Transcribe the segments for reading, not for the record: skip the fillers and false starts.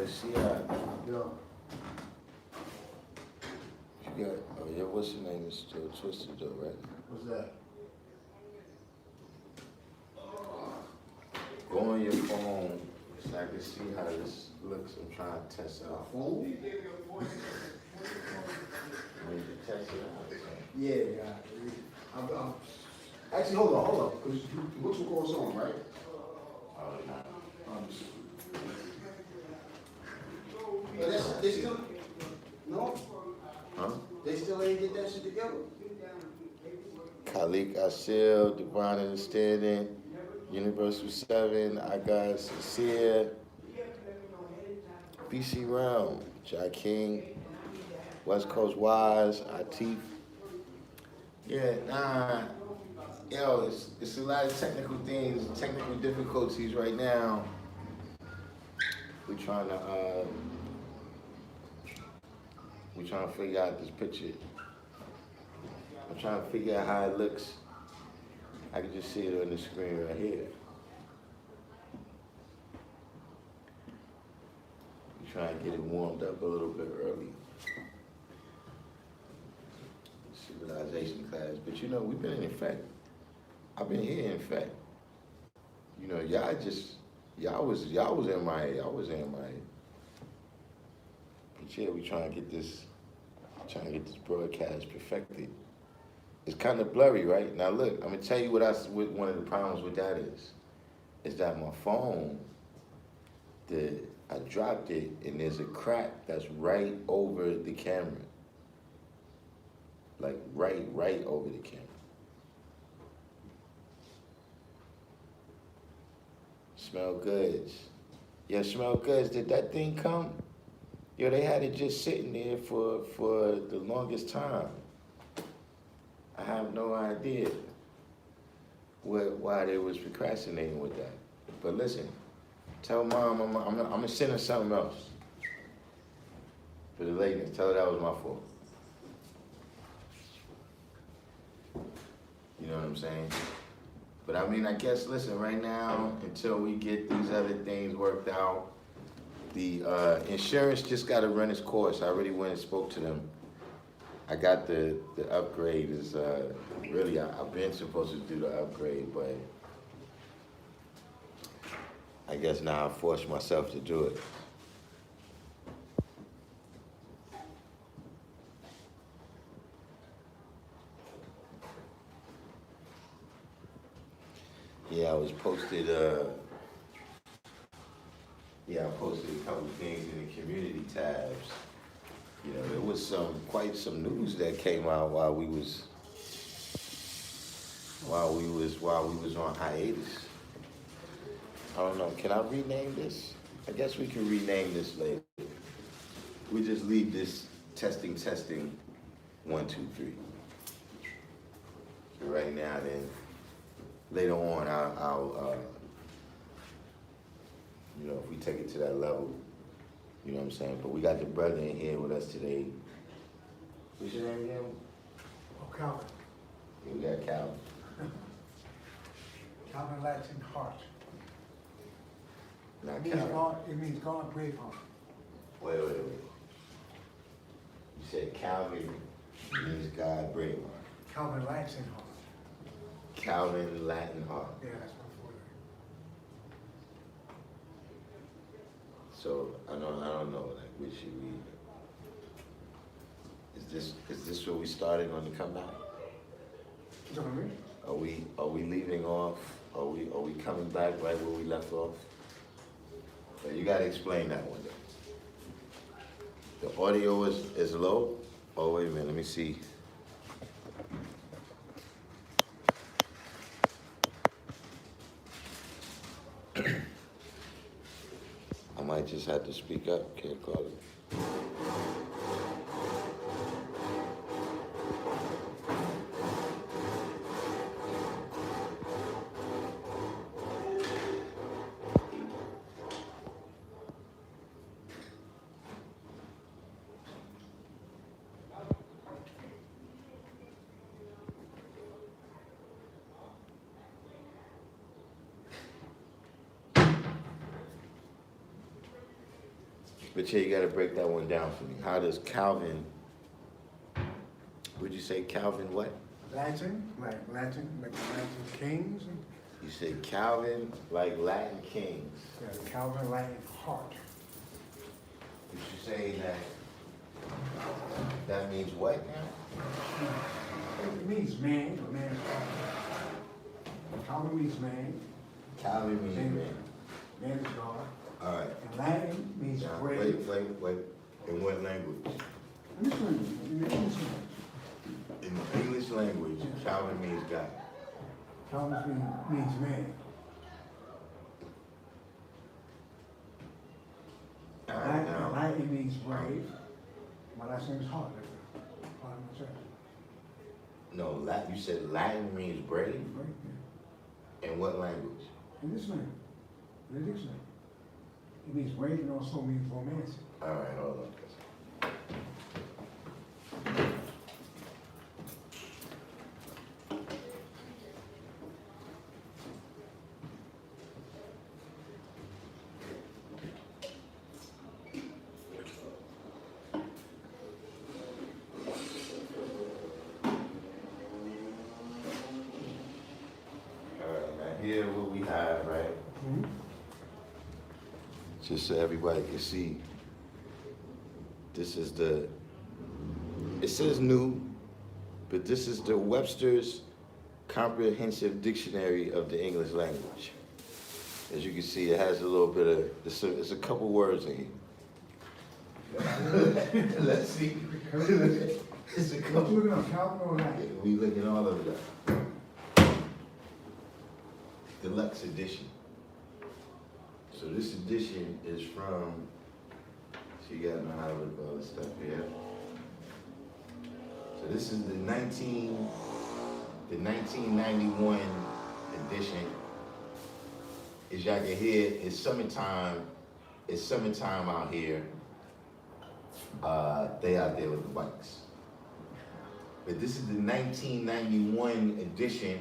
let's see how. Yo. You got, oh yeah, what's your name is still twisted though, right? What's that? Go on your phone so I can see how this looks. I'm trying to test it out. Phone? I need to test it out. Yeah. I'm actually, hold on. Because what's what goes on, right? Oh, no. But they still, no? Huh? They still ain't get that shit together. Khalik Asil, Divine Understanding, Universal 7, I got Sincere, BC Realm, Jai King, West Coast Wise, Atif. Yeah, yo, it's a lot of technical things, technical difficulties right now. We're trying to figure out this picture. I'm trying to figure out how it looks. I can just see it on the screen right here. We're trying to get it warmed up a little bit early. Civilization class, but you know, we've been in effect. I've been here in effect. You know, y'all was MIA. I was MIA. But yeah, we trying to get this broadcast perfected. It's kind of blurry, right? Now look, I'm gonna tell you what one of the problems with that is that my phone, I dropped it and there's a crack that's right over the camera. Like right over the camera. Smell Goods. Yeah, Smell Goods. Did that thing come? Yo, they had it just sitting there for the longest time. I have no idea why they was procrastinating with that. But listen, tell Mom I'm gonna send her something else. For the lateness, tell her that was my fault. You know what I'm saying? But I mean, I guess, listen, right now, until we get these other things worked out, the insurance just got to run its course. I already went and spoke to them. I got the upgrade is, really, I've been supposed to do the upgrade, but I guess now I forced myself to do it. Yeah, I posted a couple things in the community tabs. You know, there was quite some news that came out while we was on hiatus. I don't know, can I rename this? I guess we can rename this later. We just leave this testing 1, 2, 3. So right now then, later on, I'll you know, if we take it to that level, you know what I'm saying? But we got the brother in here with us today. What's your name again? Oh, Calvin. Yeah, we got Calvin. Calvin Latin heart. Not It means Calvin. God, it means God brave heart. Wait. You said Calvin means God brave heart. Calvin Latin heart. Calvin Latin heart. Yeah, that's my full name. So I don't know, like, we should read. Is this where we started on the comeback? You talking to me? Are we leaving off? Are we coming back right where we left off? But you gotta explain that one though. The audio is low? Oh, wait a minute, let me see. I might just have to speak up, can't call it. But yeah, you gotta break that one down for me. How does Calvin, would you say Calvin what? Latin, like Latin kings. And, You say Calvin like Latin kings. yeah, Calvin Latin heart. Would you say that means what now? It means man, a man's heart. Calvin means man. Calvin means man. Man is God. All right. And Latin means Now, brave. wait. In what language? In this language, in the English language. In the English language, Calvin means God. Calvin means man. All right, now, Latin means brave. My last name is Hart. That's part of my church. no, Latin, you said Latin means brave? Brave, yeah. In what language? In this language, in the dictionary. It means brave and also means romantic. All right, hold on. All right, now here what we have, right? Mm-hmm. Just so everybody can see. This is it says new, but this is the Webster's Comprehensive Dictionary of the English Language. As you can see, it has a little bit of, it's a couple words in here. Let's see. It's a Let's couple. look at Calvin or Latin. We looking all of that. Deluxe edition. So this edition is from, so you gotta know how to look at all this stuff here. So this is the 1991 edition. As y'all can hear, it's summertime out here. They out there with the bikes. But this is the 1991 edition.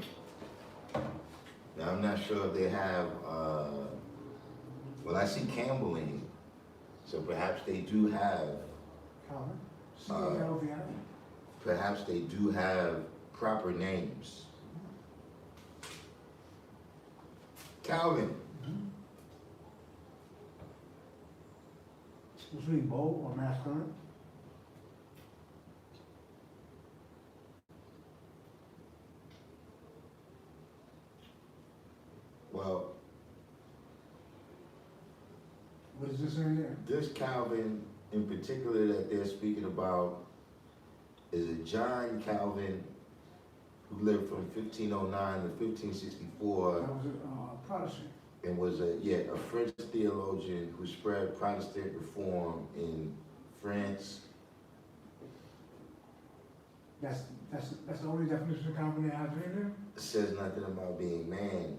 Now I'm not sure if they have, well, I see Campbell in here, so perhaps they do have, Calvin. C-A-L-V-I-N. perhaps they do have proper names. Calvin. Supposed to be bold or masculine. Well, What is this in there? this Calvin in particular that they're speaking about is a John Calvin who lived from 1509 to 1564 That was a Protestant. and was a French theologian who spread Protestant reform in France. That's the only definition of Calvin that has in there? It says nothing about being man.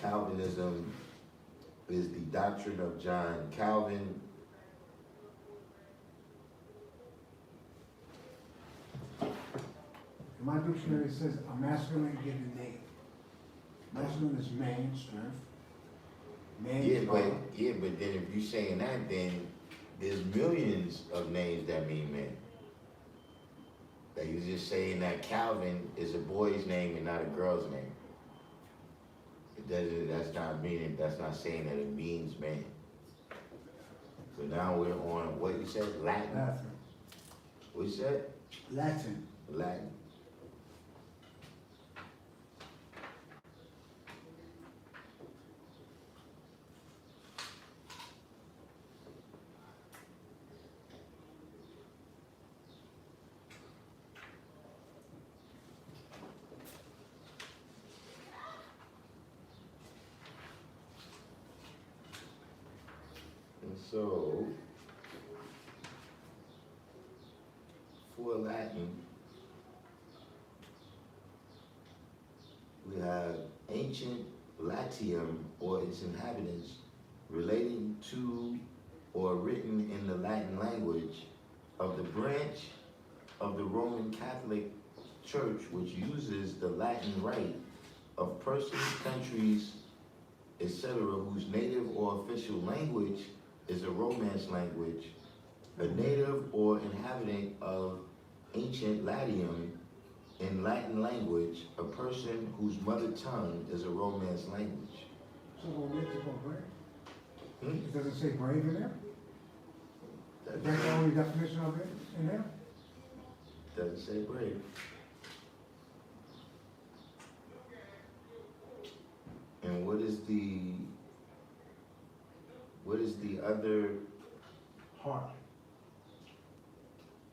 Calvinism is the doctrine of John Calvin. In my dictionary, it says a masculine given name. Masculine is man, strength. Man is power. But then if you're saying that, then there's millions of names that mean man. Like you're just saying that Calvin is a boy's name and not a girl's name. It doesn't, that's not saying that it means man. So now we're on, what you said, Latin? Latin. What you said? Latin. Latin. And so, for Latin, we have ancient Latium or its inhabitants relating to or written in the Latin language of the branch of the Roman Catholic Church which uses the Latin rite of persons, countries, etc., whose native or official language is a Romance language, a native or inhabitant of ancient Latium in Latin language, a person whose mother tongue is a Romance language. So what makes it called brave? Hmm? It doesn't say brave in there? That That's the only definition of it in there? doesn't say brave. And what is the other, Heart.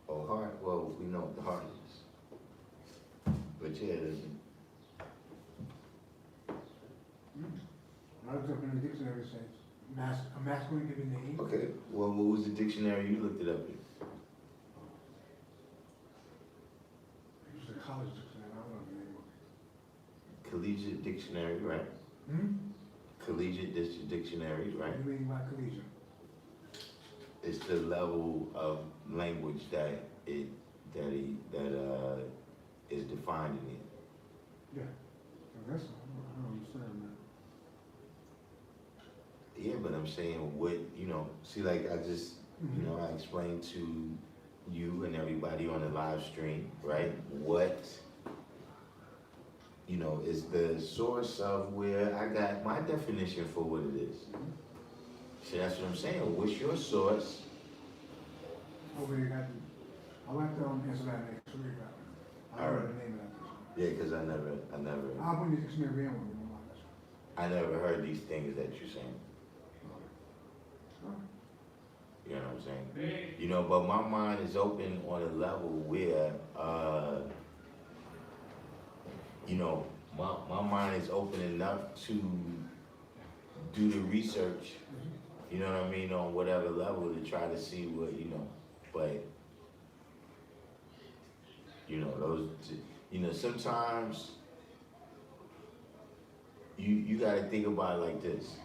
oh, heart? Well, we know what the heart is. But yeah, it isn't. I looked up in the dictionary, it says, a masculine given name. Okay, well, what was the dictionary you looked it up in? It was a college dictionary, I don't know the name of it. Collegiate dictionary, right? Collegiate dictionaries, right? What do you mean by collegiate? It's the level of language that is defined in it. Yeah. So that's, I don't understand that. Yeah, but I'm saying what, see, like I just, I explained to you and everybody on the live stream, right? What, is the source of where I got my definition for what it is. See, that's what I'm saying. What's your source? Oh, we got, I'll have to answer that next week. I All don't know right. the name of that dictionary. Yeah, because I never, I'll bring the dictionary in when you don't mind. I never heard these things that you're saying. You know what I'm saying? But my mind is open on a level where, my mind is open enough to do the research, you know what I mean, on whatever level to try to see what, but, sometimes you gotta think about it like this.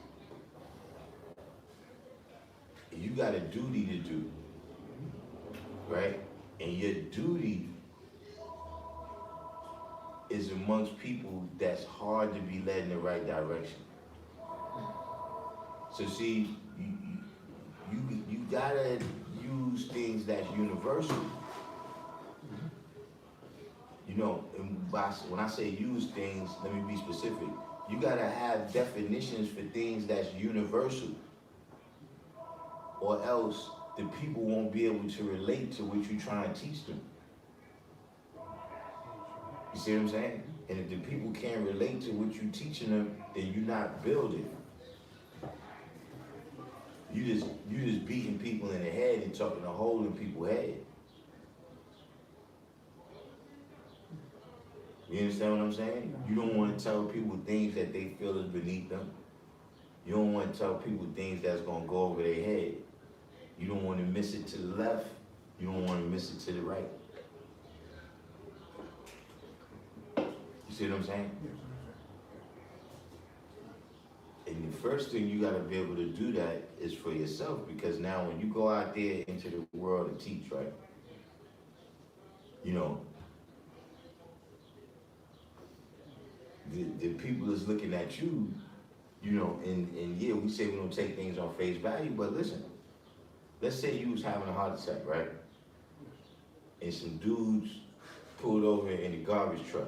You got a duty to do, right? And your duty is amongst people that's hard to be led in the right direction. So see, you gotta use things that's universal. And when I say use things, let me be specific. You gotta have definitions for things that's universal, or else the people won't be able to relate to what you're trying to teach them. You see what I'm saying? And if the people can't relate to what you're teaching them, then you're not building. You just beating people in the head and talking a hole in people's head. You understand what I'm saying? You don't want to tell people things that they feel is beneath them. You don't want to tell people things that's going to go over their head. You don't want to miss it to the left. You don't want to miss it to the right. You see what I'm saying? And the first thing you got to be able to do that is for yourself, because now when you go out there into the world and teach, right? The people is looking at you, and yeah, we say we don't take things on face value, but listen, let's say you was having a heart attack, right? And some dudes pulled over in the garbage truck,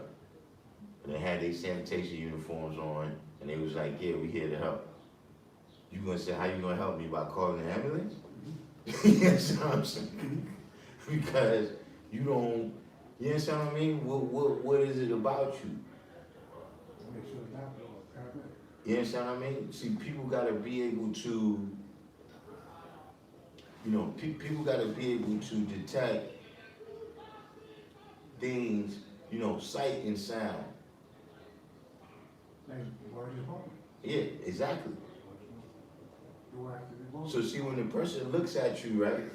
and they had their sanitation uniforms on, and they was like, yeah, we here to help. You gonna say, how you gonna help me, by calling the ambulance? Yes, what I'm saying. Because you don't, you understand what I mean? What is it about you? You understand what I mean? See, people gotta be able to, people gotta be able to detect things, sight and sound. Yeah, exactly. So see, when the person looks at you, right,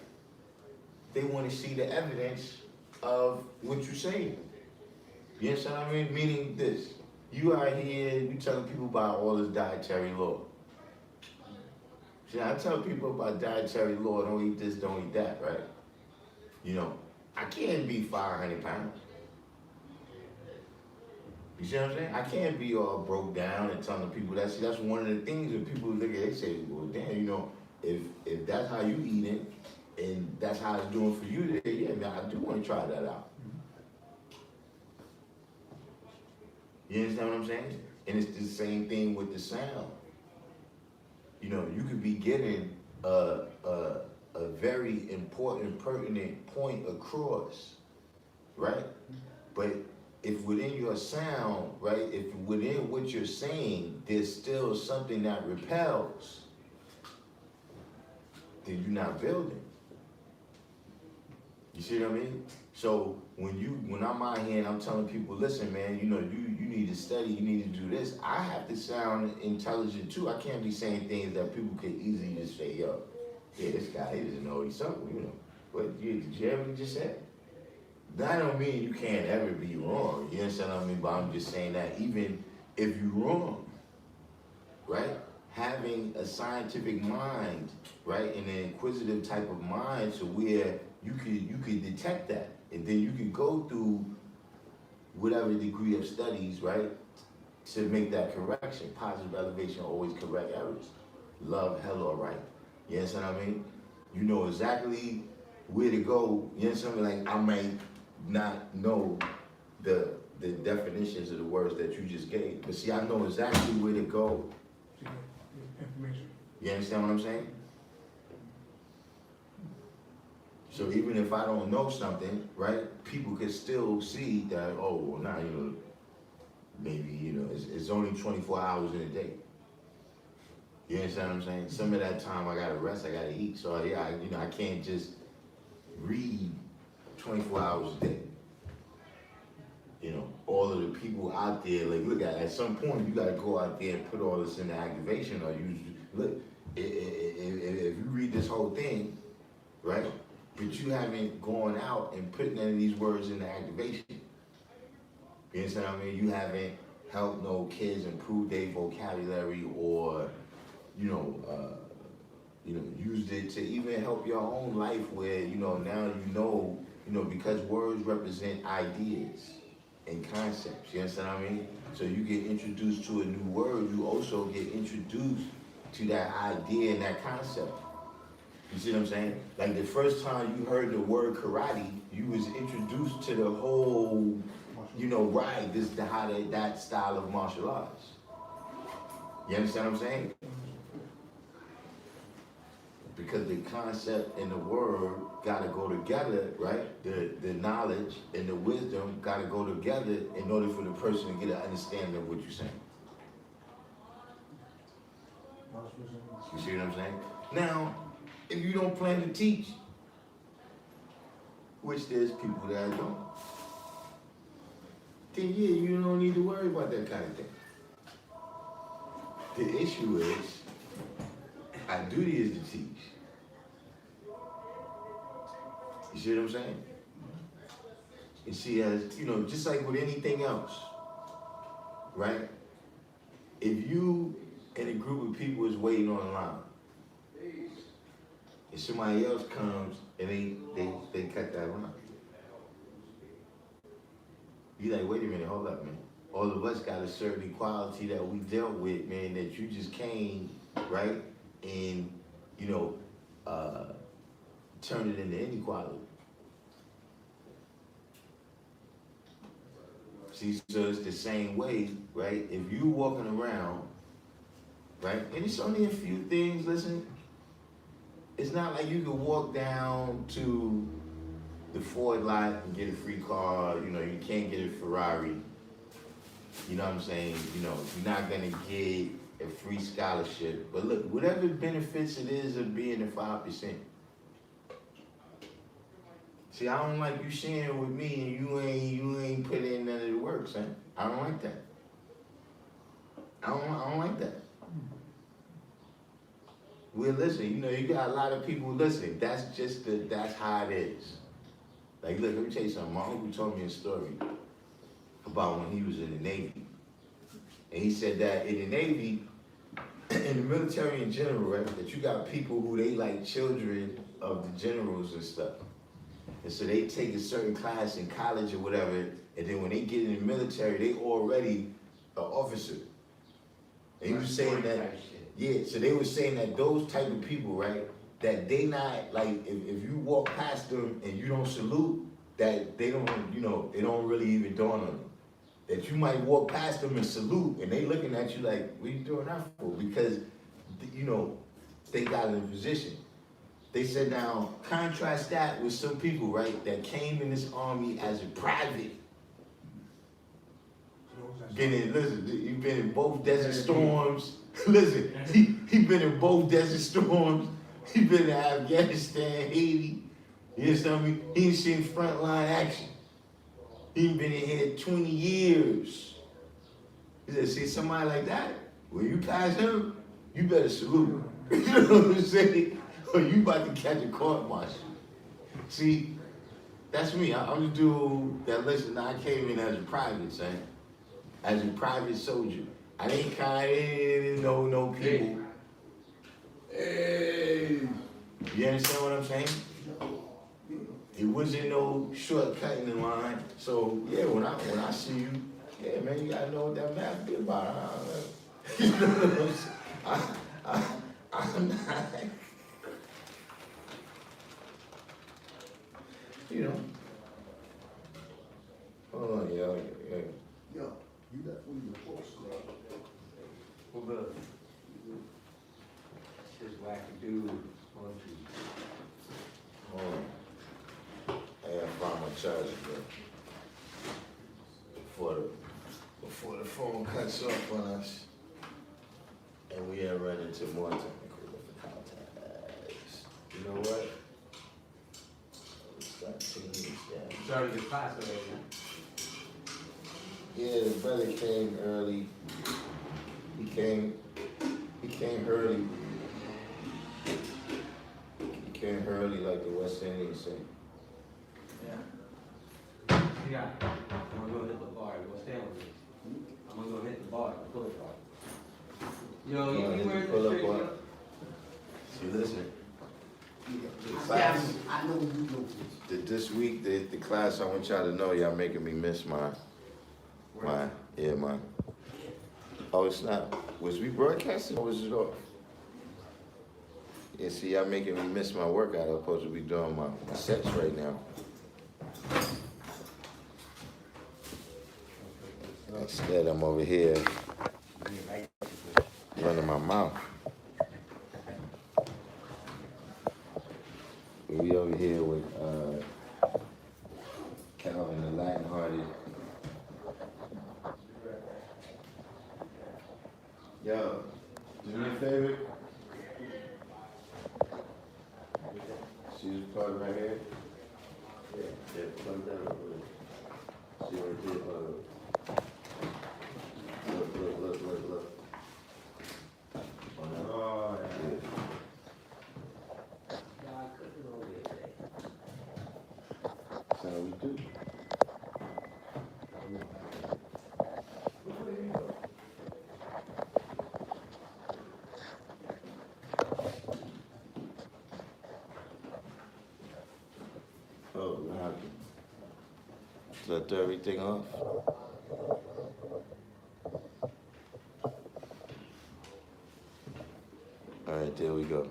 they want to see the evidence of what you're saying. You understand what I mean? Meaning this. You out here, you telling people about all this dietary law. See, I tell people about dietary law, don't eat this, don't eat that, right? I can't be 500 pounds. You see what I'm saying? I can't be all broke down and telling people that. See, that's one of the things that people look at, they say, well, damn, if that's how you eating, and that's how it's doing for you today, yeah, man, I do want to try that out. You understand what I'm saying? And it's the same thing with the sound. You know, you could be getting a very important, pertinent point across, right? But if within your sound, right, if within what you're saying, there's still something that repels, then you're not building. You see what I mean? So when I'm out here and I'm telling people, listen, man, you know, you need to study, you need to do this, I have to sound intelligent too. I can't be saying things that people could easily just say, yo, yeah, this guy, he doesn't know he's something, you know. But did you hear what he just said? That don't mean you can't ever be wrong. You understand what I mean? But I'm just saying that even if you're wrong, right? Having a scientific mind, right, and an inquisitive type of mind, so where you could detect that, and then you can go through whatever degree of studies, right, to make that correction. Positive elevation always correct errors. Love, hell, or right. You understand what I mean? You know exactly where to go. You understand what I mean? Like, I might not know the definitions of the words that you just gave, but see, I know exactly where to go. Information. You understand what I'm saying? So even if I don't know something, right, people can still see that, oh, well, now, you know, maybe, you know, it's only 24 hours in a day. You understand what I'm saying? Some of that time I gotta rest, I gotta eat. So yeah, I can't just read 24 hours a day. You know, all of the people out there, like, look, at some point you gotta go out there and put all this into activation, or look, if you read this whole thing, right, but you haven't gone out and put none of these words into activation. You understand what I mean? You haven't helped no kids improve their vocabulary, or, used it to even help your own life, where, now because words represent ideas and concepts. You understand what I mean? So you get introduced to a new word, you also get introduced to that idea and that concept. You see what I'm saying? Like the first time you heard the word karate, you was introduced to the whole, right, this the how that style of martial arts. You understand what I'm saying? Because the concept and the word gotta go together, right? The knowledge and the wisdom gotta go together in order for the person to get an understanding of what you're saying. You see what I'm saying? Now, if you don't plan to teach, which there's people that don't, then yeah, you don't need to worry about that kind of thing. The issue is, our duty is to teach. You see what I'm saying? You see, as just like with anything else, right? If you and a group of people is waiting on the line, and somebody else comes and they cut that line, you like, wait a minute, hold up, man. All of us got a certain equality that we dealt with, man, that you just came, right, and turn it into inequality. See, so it's the same way, right? If you walking around, right, and it's only a few things, listen, it's not like you can walk down to the Ford lot and get a free car, you can't get a Ferrari. You know what I'm saying? You're not gonna get a free scholarship. But look, whatever benefits it is of being the 5%. See, I don't like you sharing with me and you ain't put in none of the work, son. I don't like that. I don't like that. Well, listen, you got a lot of people listening. That's how it is. Like, look, let me tell you something. My uncle told me a story about when he was in the Navy. And he said that in the Navy, in the military in general, right, that you got people who they like children of the generals and stuff. And so they take a certain class in college or whatever, and then when they get in the military, they already an officer. And he was saying that, Yeah, so they were saying that those type of people, right, that they not, like, if you walk past them and you don't salute, that they don't, you know, it don't really even dawn on them. That you might walk past them and salute, and they looking at you like, what are you doing that for? Because, you know, they got in a position. They said now, contrast that with some people, right, that came in this army as a private. Listen, he been in both Desert Storms. Listen, he been in both Desert Storms. He been in Afghanistan, Haiti. You understand me? He ain't seen frontline action. He been in here 20 years. He said, see somebody like that? When you pass him, you better salute. You know what I'm saying? Or you about to catch a court martial. See, that's me. I'm the dude that, listen, I came in as a private, son. As a private soldier. I didn't know no people. Hey. You understand what I'm saying? It wasn't no shortcut in the line. So yeah, when I see you, yeah, man, you gotta know what that math be about. You know what I'm saying? I'm not, you know. Hold on, yo. Yo, you got 40 reports, bro. Well, good. Just wackadoo. One, two. Hold on. I gotta find my charger, bro. Before the phone cuts off on us, and we have run into more technical difficulties. You know what? Started the class already, Yeah, the brother came early. He came early. He came early like the West Indians say. Yeah. Yeah. I'm gonna go hit the bar. You gonna stand with me? I'm gonna go hit the bar, the pull-up bar. Yo, you wearing the shirt? Yo? See, listen. The I class, know you know this. this week, the class, I want y'all to know, y'all making me miss my. Oh, it's not. Was we broadcasting or was it off? Yeah, see, y'all making me miss my workout. I'm supposed to be doing my sets right now. Instead, I'm over here running my mouth. We over here with Calvin, the Latin-hearted. Yo, do me a favor. See this plug right here? Yeah, plug that up. See right there, look. Oh, yeah. That's how we do. Oh, what happened? Did I throw everything off? All right, there we go.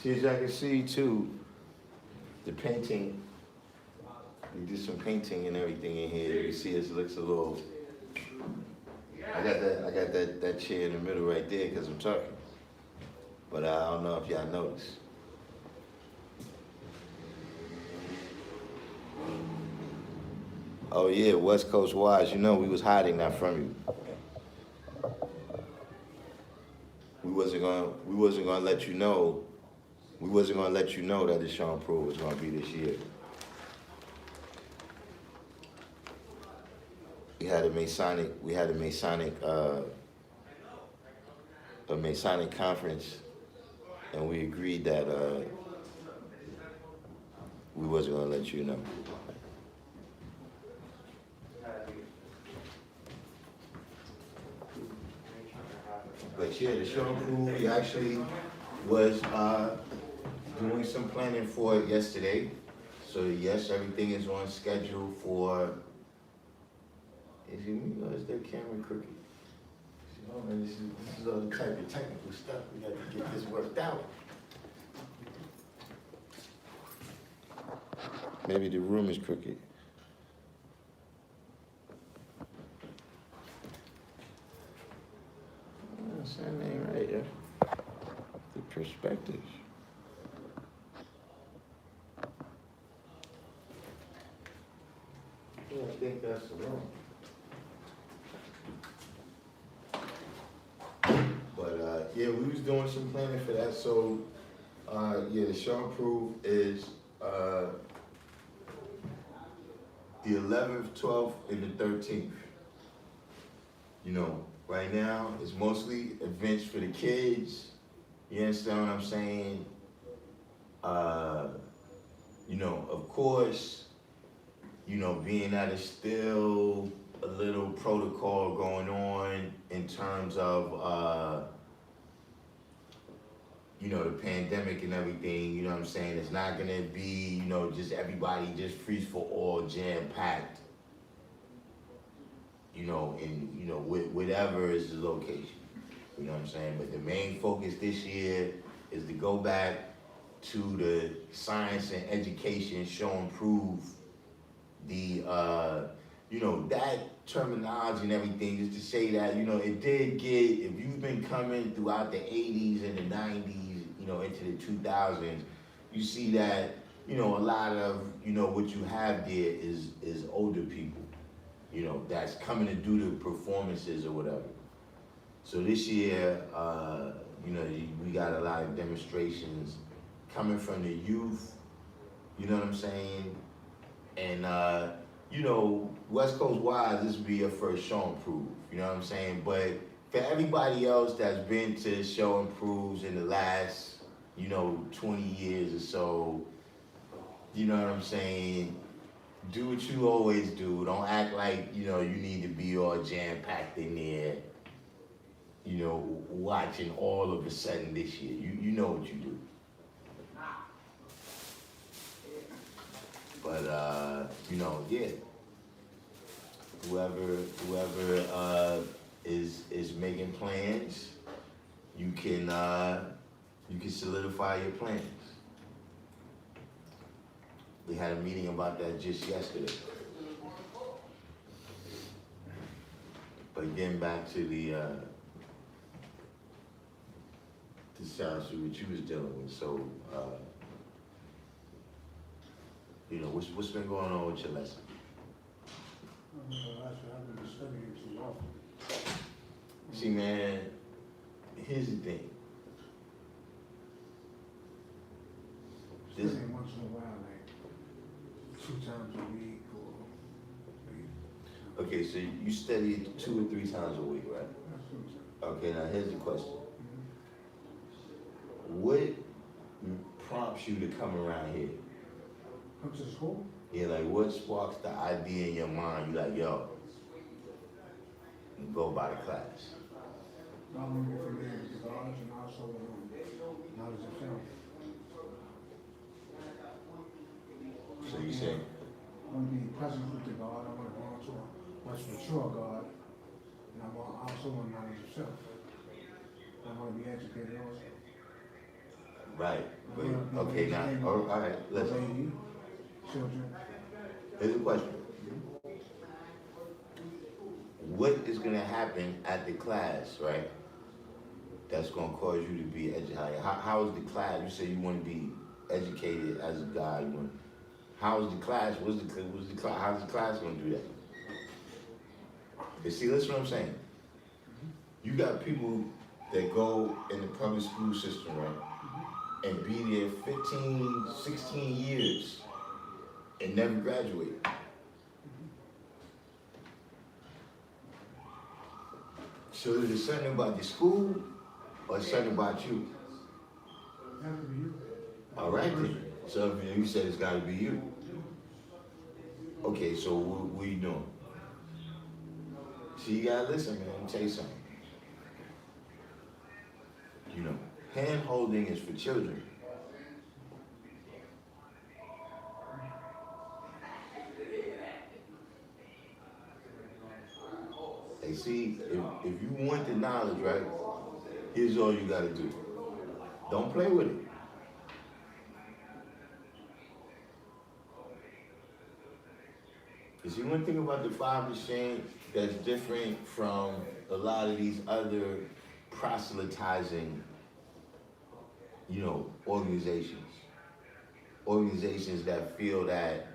See, as I can see too, the painting, we did some painting and everything in here. You can see it looks a little, I got that chair in the middle right there because I'm talking. But I don't know if y'all noticed. Oh yeah, West Coast Wise, you know we was hiding that from you. We wasn't gonna let you know that the Sean Pro was gonna be this year. We had a Masonic conference, and we agreed that we wasn't gonna let you know. But yeah, the show crew, we actually was doing some planning for it yesterday. So yes, everything is on schedule for, is it me or is their camera crooked? You know, man, this is all the type of technical stuff. We got to get this worked out. Maybe the room is crooked. That's that name right, yeah. The perspective. Yeah, I think that's the one. But yeah, we was doing some planning for that. So yeah, the show and prove is the 11th, 12th, and the 13th. You know, right now it's mostly events for the kids. You understand what I'm saying? You know, of course, you know, being that it's still a little protocol going on in terms of, you know, the pandemic and everything, you know what I'm saying? It's not gonna be, you know, just everybody just free for all, jam-packed, you know, in, you know, whatever is the location, you know what I'm saying? But the main focus this year is to go back to the science and education, show and prove the, you know, that terminology and everything, just to say that, you know, it did get, if you've been coming throughout the 80s and the 90s, you know, into the 2000s, you see that, you know, a lot of, you know, what you have there is older people, you know, that's coming to do the performances or whatever. So this year, you know, we got a lot of demonstrations coming from the youth, you know what I'm saying? And, you know, West Coast wise, this would be your first show and prove, you know what I'm saying? But for everybody else that's been to show and proves in the last, you know, 20 years or so, you know what I'm saying? Do what you always do. Don't act like, you know, you need to be all jam-packed in there, you know, watching all of a sudden this year. You know what you do. But, you know, yeah. Whoever is making plans, you can solidify your plans. We had a meeting about that just yesterday. But getting back to the sounds of what you was dealing with, so you know, what's been going on with your lesson? I've been studying too often. See, man, here's the thing. Studying once in a while, like 2 times a week or Okay, so you study 2 or 3 times a week, right? Okay, now here's the question. What prompts you to come around here? come to school. Yeah, like what sparks the idea in your mind? You like, yo, go by the class. Not only for me as God and also knowledge of self. So you say, I want to be present with the God. I want to go into a much mature God. And I also want knowledge of self. I want to be educated also. right, but, okay, now, all right, listen. Baby, children. Here's the question. What is gonna happen at the class, right? That's gonna cause you to be educated. How is the class? You say you want to be educated as a guy. How is the class? How's the class gonna do that? You see, that's what I'm saying. You got people that go in the public school system, right? And be there 15, 16 years and never graduate. So is it something about the school or something about you? Have to be you. All right then. So if you said it's gotta be you. Okay, so what are you doing? See, you gotta listen, man. Let me tell you something. You know, hand holding is for children. And see, if you want the knowledge, right, here's all you gotta do. Don't play with it. You see, one thing about the five exchange that's different from a lot of these other proselytizing, organizations that feel that,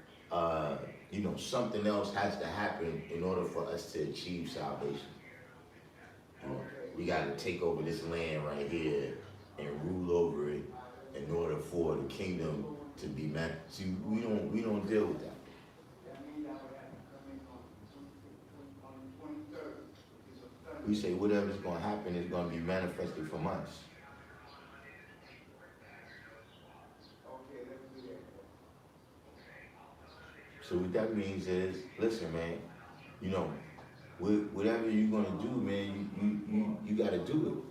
something else has to happen in order for us to achieve salvation. We got to take over this land right here and rule over it in order for the kingdom to be met. See, we don't deal with that. We say whatever's going to happen is going to be manifested from us. So what that means is, listen, man, whatever you're going to do, man, you got to do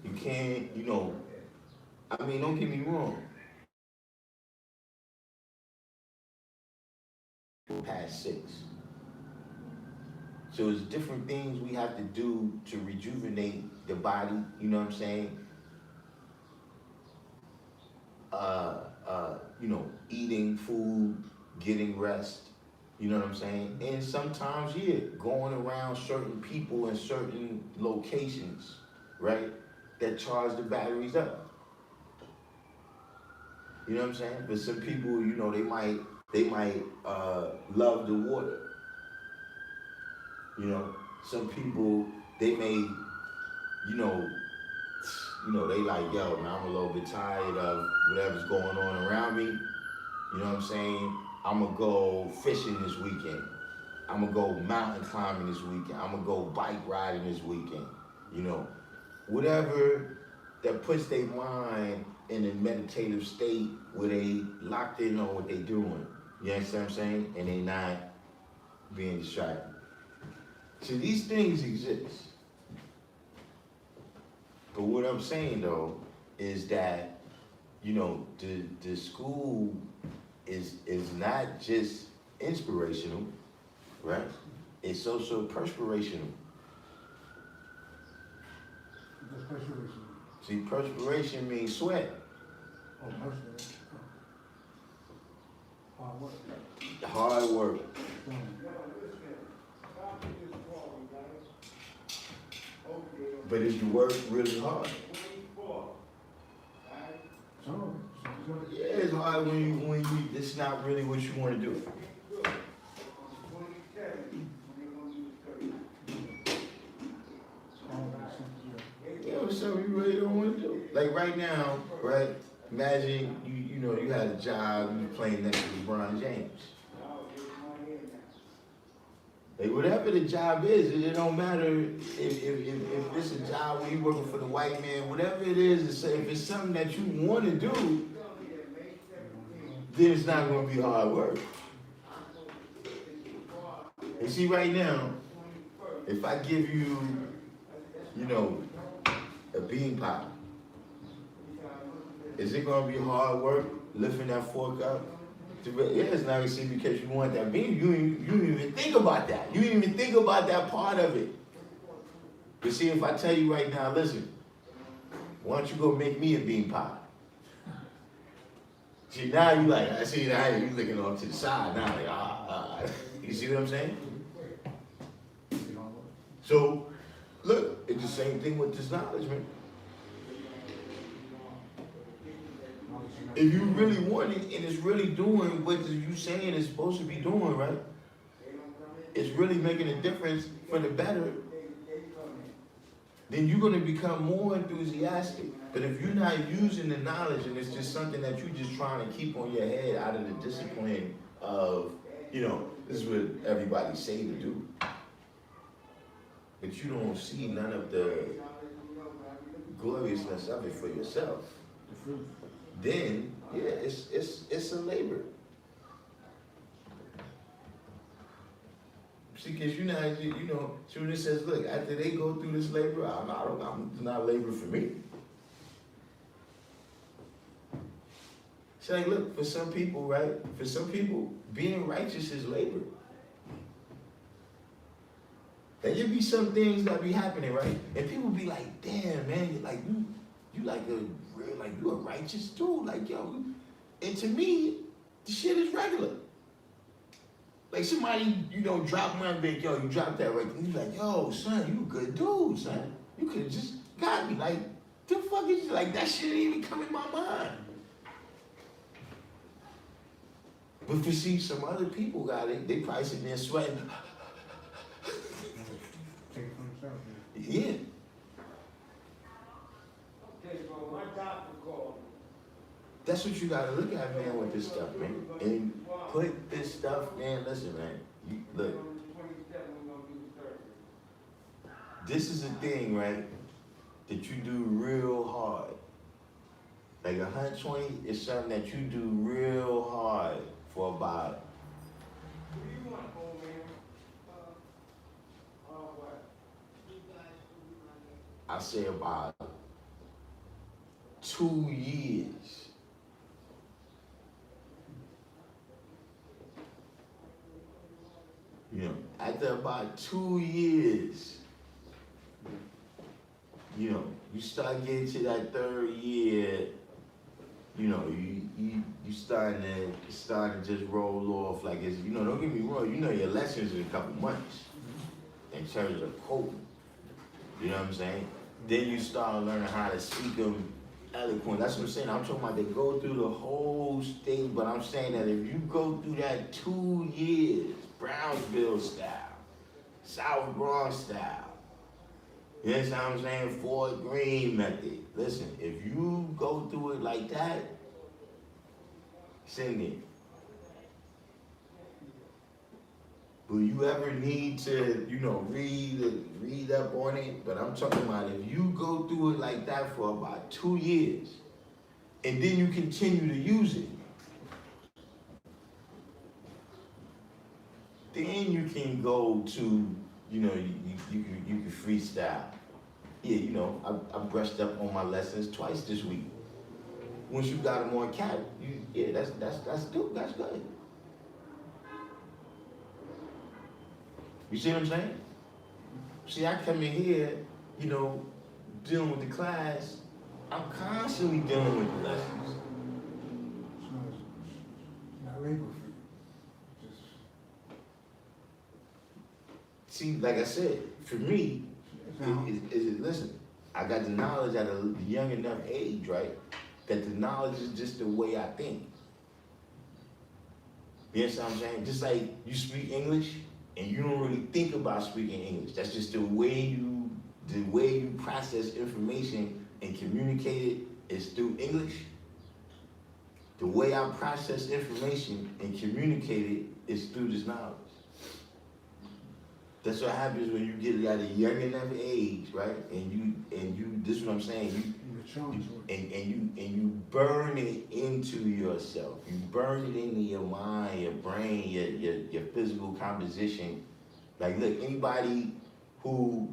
it. You can't, don't get me wrong. Past 6. So it's different things we have to do to rejuvenate the body, you know what I'm saying? Eating food, getting rest, you know what I'm saying? And sometimes, going around certain people in certain locations, right, that charge the batteries up. You know what I'm saying? But some people, they might love the water. Some people, they may, they like, yo, man, I'm a little bit tired of whatever's going on around me. You know what I'm saying? I'm going to go fishing this weekend. I'm going to go mountain climbing this weekend. I'm going to go bike riding this weekend. Whatever that puts their mind in a meditative state where they locked in on what they're doing. You understand what I'm saying? And they not being distracted. So these things exist. But what I'm saying though is that, the school is not just inspirational, right? It's also perspirational. What's perspiration? See, perspiration means sweat. Oh, perspiration. Hard work. Hard work. But is the work really hard? Yeah, it's hard when it's not really what you want to do. Yeah, something you really don't want to do. Like right now, right? Imagine you had a job, you playing next to LeBron James. Like whatever the job is, it don't matter if it's a job where you working for the white man, whatever it is, if it's something that you want to do, then it's not going to be hard work. And see right now, if I give you, a bean pie, is it going to be hard work lifting that fork up? Yeah, it's not easy because you want that bean. You didn't even think about that. You didn't even think about that part of it. But see, if I tell you right now, listen, why don't you go make me a bean pie? See, now you like, I see now you looking off to the side. Now like, You see what I'm saying? So, look, it's the same thing with this knowledge, man. If you really want it and it's really doing what you saying it's supposed to be doing, right? It's really making a difference for the better, then you're going to become more enthusiastic. But if you're not using the knowledge and it's just something that you're just trying to keep on your head out of the discipline of, this is what everybody say to do. But you don't see none of the gloriousness of it for yourself. Then, yeah, it's a labor. See, because soon it says, look, after they go through this labor, it's not labor for me. It's like, look, for some people, right? For some people, being righteous is labor. Like there be some things that be happening, right? And people be like, damn, man, like you like a real, like you a righteous dude, like yo. And to me, the shit is regular. Like somebody, drop one big, yo, you dropped that right. And you like, yo, son, you a good dude, son. You could have just got me. Like, the fuck is you like that shit didn't even come in my mind. But for see, some other people got it, they probably sitting there sweating. Take it from himself, Yeah. Okay, bro, my doctor called. That's what you gotta look at, man, with this stuff, man. And put this stuff, man, listen, man. Look, this is a thing, right, that you do real hard. Like 120 is something that you do real hard for about, What do you want, old man? What? I say about 2 years. After about 2 years, you start getting to that third year, you starting to just roll off like it's, don't get me wrong, your lessons in a couple months in terms of coding. You know what I'm saying? Then you start learning how to speak them eloquent. That's what I'm saying. I'm talking about they go through the whole stage, but I'm saying that if you go through that 2 years, Brownsville style, South Bronx style, you know what I'm saying? Fort Greene method. Listen, if you go through it like that, sing it. Will you ever need to, read up on it? But I'm talking about if you go through it like that for about 2 years, and then you continue to use it, then you can go to, you can freestyle. Yeah, I brushed up on my lessons twice this week. Once you got them on cap, that's good. That's good. You see what I'm saying? See, I come in here, dealing with the class. I'm constantly dealing with the lessons. It's not labor for you. Just, See, like I said, for me, now, listen, I got the knowledge at a young enough age, right? That the knowledge is just the way I think. You know what I'm saying? Just like you speak English and you don't really think about speaking English. That's just the way you process information and communicate it is through English. The way I process information and communicate it is through this knowledge. That's what happens when you get at a young enough age, right? And you this is what I'm saying, you burn it into yourself. You burn it into your mind, your brain, your physical composition. Like look, anybody who,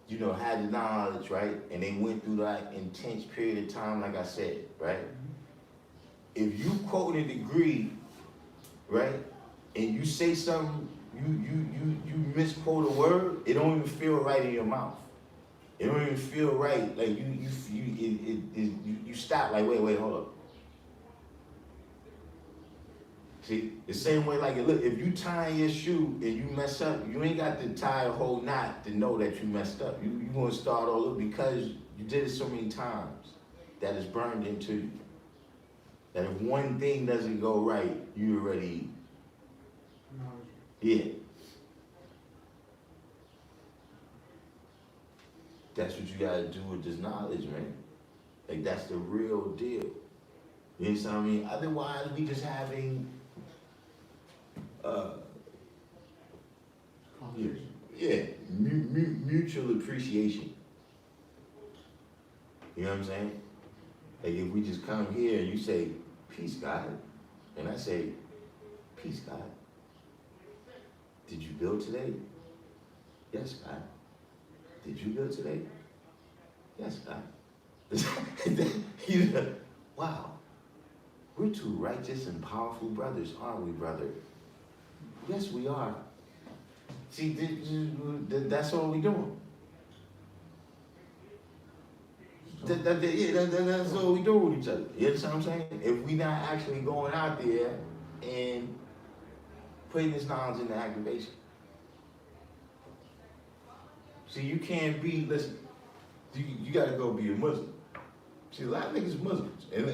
had the knowledge, right? And they went through that intense period of time, like I said, right? If you quote a degree, right? And you say something, you misquote a word, it don't even feel right in your mouth. It don't even feel right. Like you stop. Like wait, hold up. See, the same way. Like look, if you tie your shoe and you mess up, you ain't got to tie a whole knot to know that you messed up. You gonna start all over because you did it so many times that it's burned into you. That if one thing doesn't go right, you already. Yeah. That's what you gotta do with this knowledge, man. Like that's the real deal. You know what I mean? Otherwise, we just having mutual appreciation. You know what I'm saying? Like if we just come here and you say, peace, God, and I say, peace, God. Did you build today? Yes, God. Did you build today? Yes, God. Wow. We're two righteous and powerful brothers, aren't we, brother? Yes, we are. See, that's all we doing. That's all we do with each other. You understand what I'm saying? If we not actually going out there and putting this knowledge into activation. See, you can't be, listen, you gotta go be a Muslim. See, a lot of niggas Muslims. And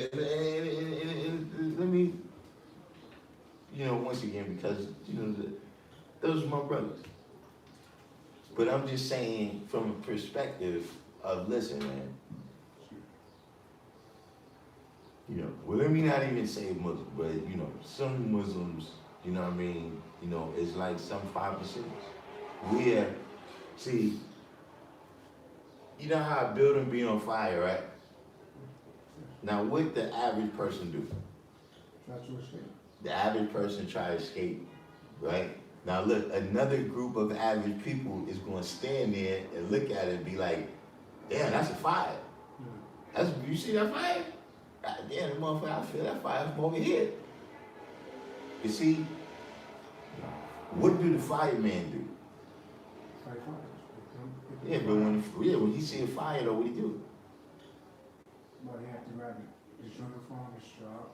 let me, once again, because, those are my brothers. But I'm just saying from a perspective of, listen, man, well, let me not even say Muslim, but, some Muslims, you know what I mean, it's like some 5%. Where, see, you know how a building be on fire, right? Now, what the average person do? Try to escape. The average person try to escape, right? Now, look, another group of average people is going to stand there and look at it and be like, damn, that's a fire. You see that fire? God damn, the motherfucker, I feel that fire from over here. You see, what do the fireman do? Fight fires. Yeah, but when he see a fire, though, what he do? But you have to grab his uniform, his strap.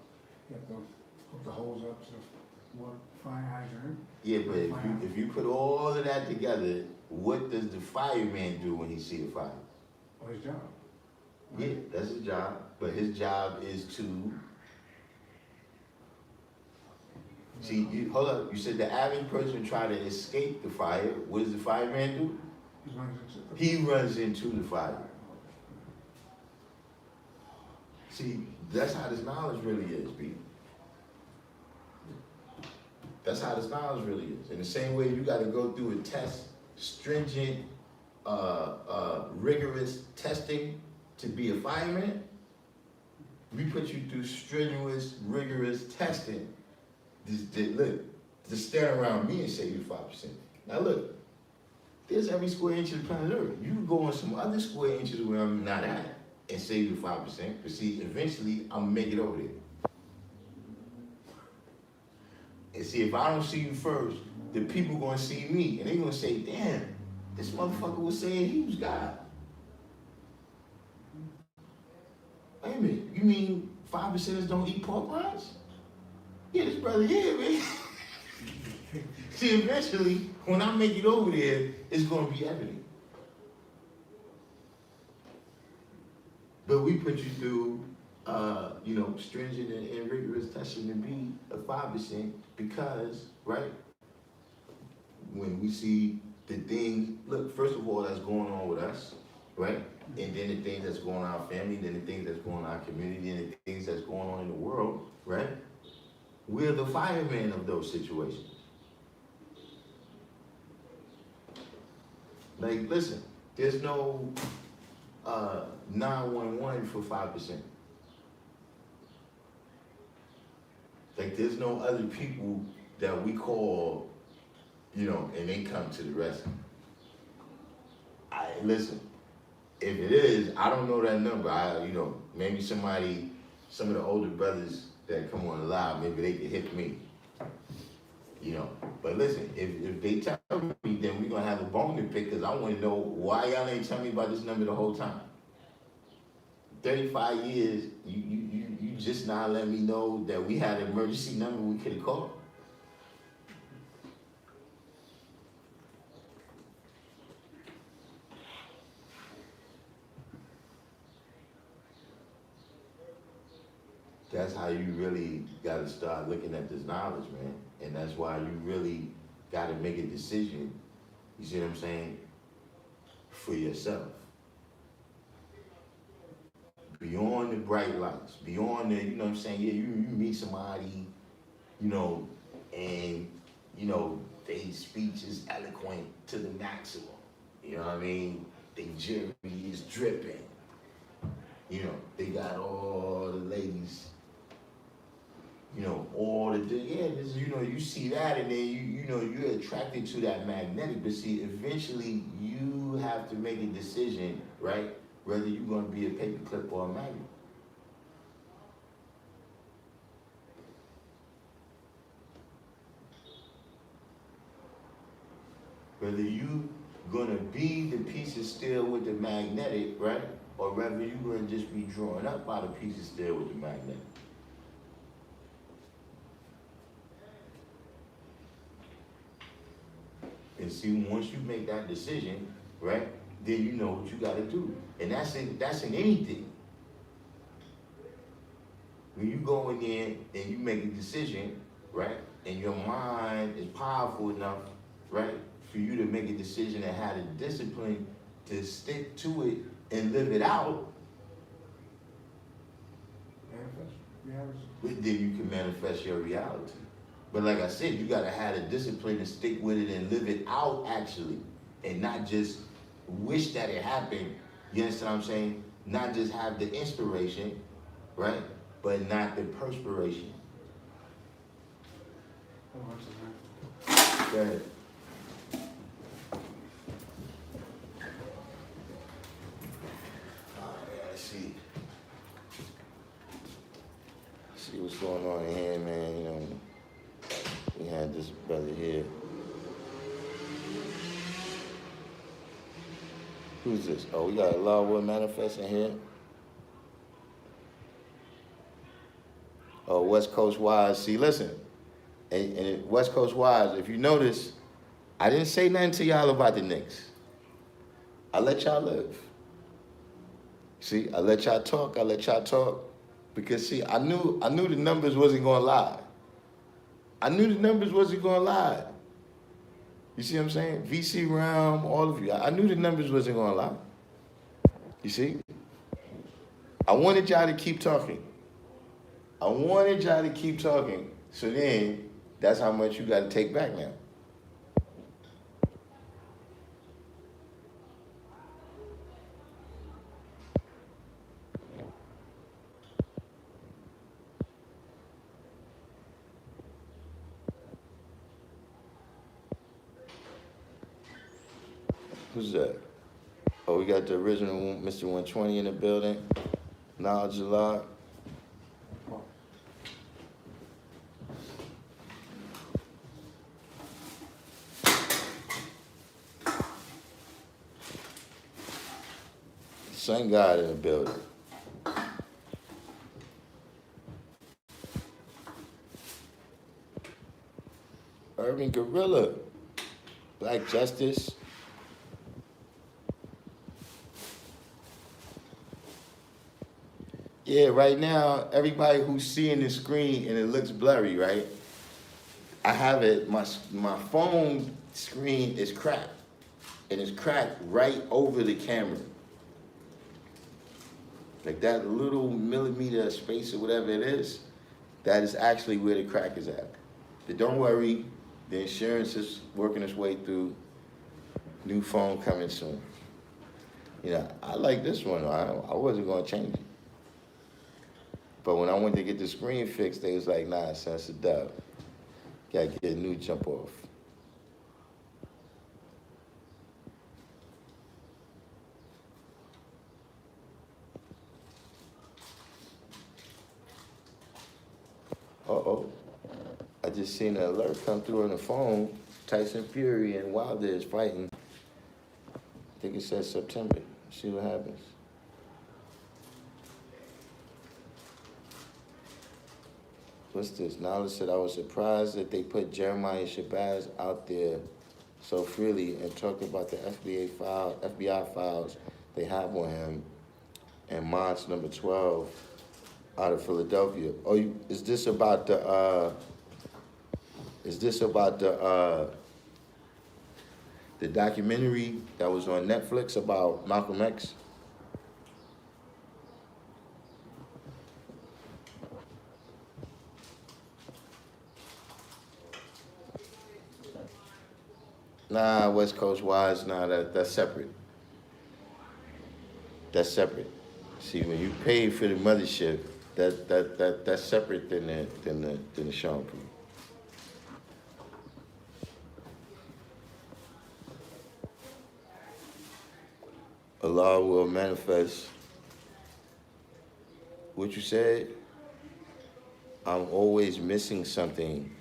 You have to hook the hose up to the fire hydrant. Yeah, but if you put all of that together, what does the fireman do when he see a fire? Or his job. Yeah, that's his job. But his job is to see. Hold up. You said the average person try to escape the fire. What does the fireman do? He runs into the fire. See, that's how this knowledge really is, B. That's how this knowledge really is. In the same way, you got to go through a test, stringent, rigorous testing to be a fireman. We put you through strenuous, rigorous testing. Look, just stand around me and say you're 5%. Now look, there's every square inch of the planet Earth. You can go on some other square inches where I'm not at and say you're 5%. But see, eventually, I'm gonna make it over there. And see, if I don't see you first, the people gonna see me, and they gonna say, damn, this motherfucker was saying he was God. Wait a minute, you mean 5%ers don't eat pork rinds? Yeah, this brother here, man. See, eventually, when I make it over there, it's gonna be evident. But we put you through, stringent and rigorous testing to be a 5% because, right, when we see the things, look, first of all, that's going on with us, right? And then the things that's going on in our family, then the things that's going on in our community, and the things that's going on in the world, right? We're the fireman of those situations. Like, listen, there's no 911 for 5%. Like, there's no other people that we call, and they come to the rescue. Listen, if it is, I don't know that number. Maybe some of the older brothers that come on live, maybe they can hit me. But listen, if they tell me, then we're gonna have a bone to pick because I want to know why y'all ain't telling me about this number the whole time. 35 years, you just not let me know that we had an emergency number we could have called. That's how you really got to start looking at this knowledge, man. And that's why you really got to make a decision, you see what I'm saying, for yourself. Beyond the bright lights, beyond the, you know what I'm saying, yeah, you meet somebody, and, their speech is eloquent to the maximum. You know what I mean? Their jewelry is dripping. They got all the ladies, all the, you see that and then you're attracted to that magnetic, but see, eventually you have to make a decision, right? Whether you're gonna be a paperclip or a magnet. whether you gonna be the piece of steel with the magnetic, right? Or whether you gonna just be drawn up by the piece of steel with the magnetic. And see, once you make that decision, right, then you know what you gotta do. And that's in anything. When you go in there and you make a decision, right, and your mind is powerful enough, right, for you to make a decision and have the discipline to stick to it and live it out, Manifest reality. but then you can manifest your reality. But like I said, you gotta have the discipline to stick with it and live it out actually, and not just wish that it happened. You understand what I'm saying? Not just have the inspiration, right, but not the perspiration. Hold on a second. Go ahead. Let's see. See what's going on in here, man. You know, we had this brother here. Who's this? Oh, we got a Lawwood manifest in here. Oh, West Coast Wise. See, listen. And West Coast Wise, if you notice, I didn't say nothing to y'all about the Knicks. I let y'all live. See, I let y'all talk. I let y'all talk. Because see, I knew the numbers wasn't gonna lie. I knew the numbers wasn't gonna lie. You see what I'm saying? VC Realm, all of you. I knew the numbers wasn't gonna lie. You see? I wanted y'all to keep talking. I wanted y'all to keep talking. So then, that's how much you gotta take back now. Who's that? Oh, we got the original Mr. 120 in the building. Knowledge a lot. Sun God in the building. Urban Gorilla. Black Justice. Yeah, right now, everybody who's seeing the screen and it looks blurry, right? I have it, my phone screen is cracked. And it's cracked right over the camera. Like that little millimeter of space or whatever it is, that is actually where the crack is at. But don't worry, the insurance is working its way through. New phone coming soon. You know, I like this one. I wasn't gonna change it. But when I went to get the screen fixed, they was like, nah, son, it's a dub. Gotta get a new jump off. Uh-oh. I just seen an alert come through on the phone. Tyson Fury and Wilder is fighting. I think it says September. See what happens. What's this? Knowledge said, I was surprised that they put Jeremiah Shabazz out there so freely and talked about the FBI files they have on him. And March number 12 out of Philadelphia. Oh, is this about the documentary that was on Netflix about Malcolm X? Nah, West Coast Wise, nah, that's separate. That's separate. See, when you pay for the mothership, that's separate than the Sean Proof. Allah will manifest what you said. I'm always missing something.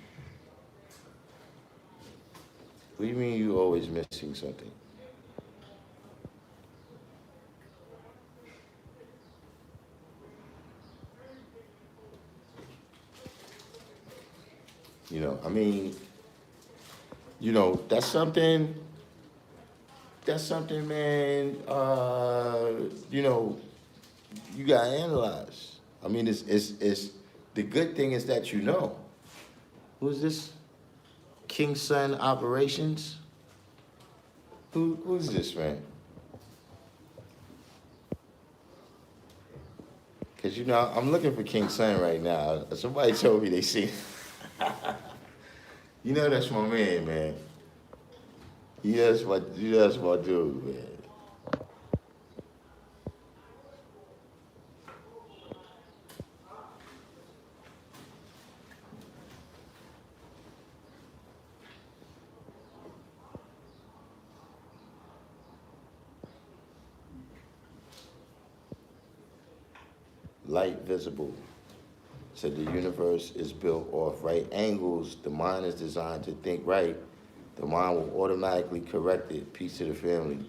What do you mean you always missing something? You know, I mean, you know, that's something, man, you know, you gotta analyze. I mean, it's, the good thing is that you know. Who's this? King Sun Operations? Who's this, man? Cause you know, I'm looking for King Sun right now. Somebody told me they see. You know that's my man, man. That's my dude, man. Light visible. Said the universe is built off right angles. The mind is designed to think right. The mind will automatically correct it. Peace to the family.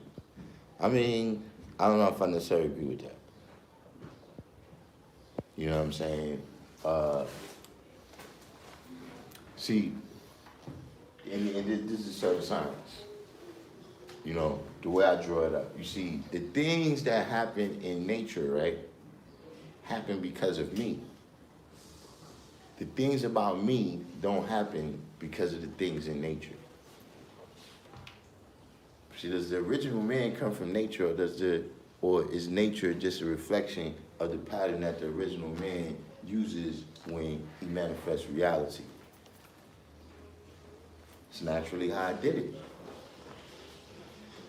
I mean, I don't know if I necessarily agree with that. You know what I'm saying? See, and this is certain science. You know, the way I draw it up. You see, the things that happen in nature, right, happen because of me. The things about me don't happen because of the things in nature. See, does the original man come from nature, or is nature just a reflection of the pattern that the original man uses when he manifests reality? It's naturally how I did it.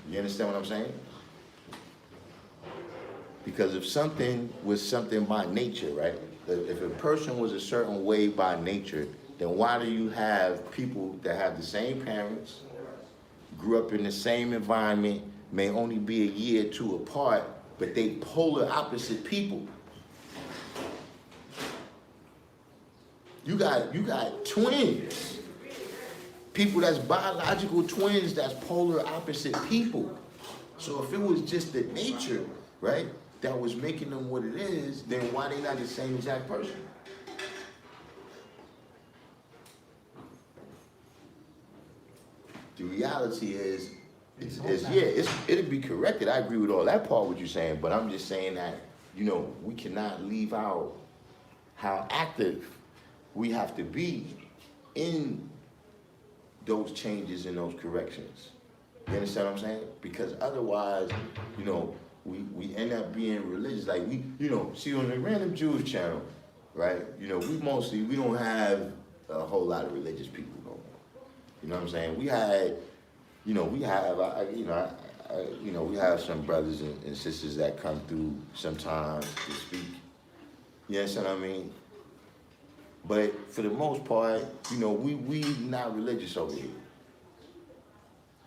You understand what I'm saying? Because if something was something by nature, right? If a person was a certain way by nature, then why do you have people that have the same parents, grew up in the same environment, may only be a year or two apart, but they polar opposite people? You got twins. People that's biological twins, that's polar opposite people. So if it was just the nature, right, that was making them what it is, then why they not the same exact person? The reality is it'll be corrected. I agree with all that part what you're saying, but I'm just saying that, you know, we cannot leave out how active we have to be in those changes and those corrections. You understand what I'm saying? Because otherwise, you know, we end up being religious. Like we, you know, see on the Random Jewish channel, right? You know, we don't have a whole lot of religious people no more. You know what I'm saying? We had, you know, we have some brothers and sisters that come through sometimes to speak. You understand what I mean? But for the most part, you know, we not religious over here.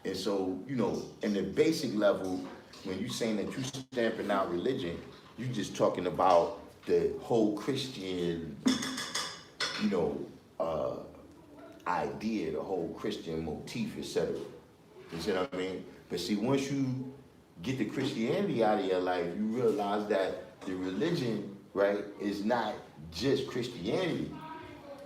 And so, you know, in the basic level, when you're saying that you're stamping out religion, you're just talking about the whole Christian, you know, idea, the whole Christian motif, etc. You see what I mean? But see, once you get the Christianity out of your life, you realize that the religion, right, is not just Christianity.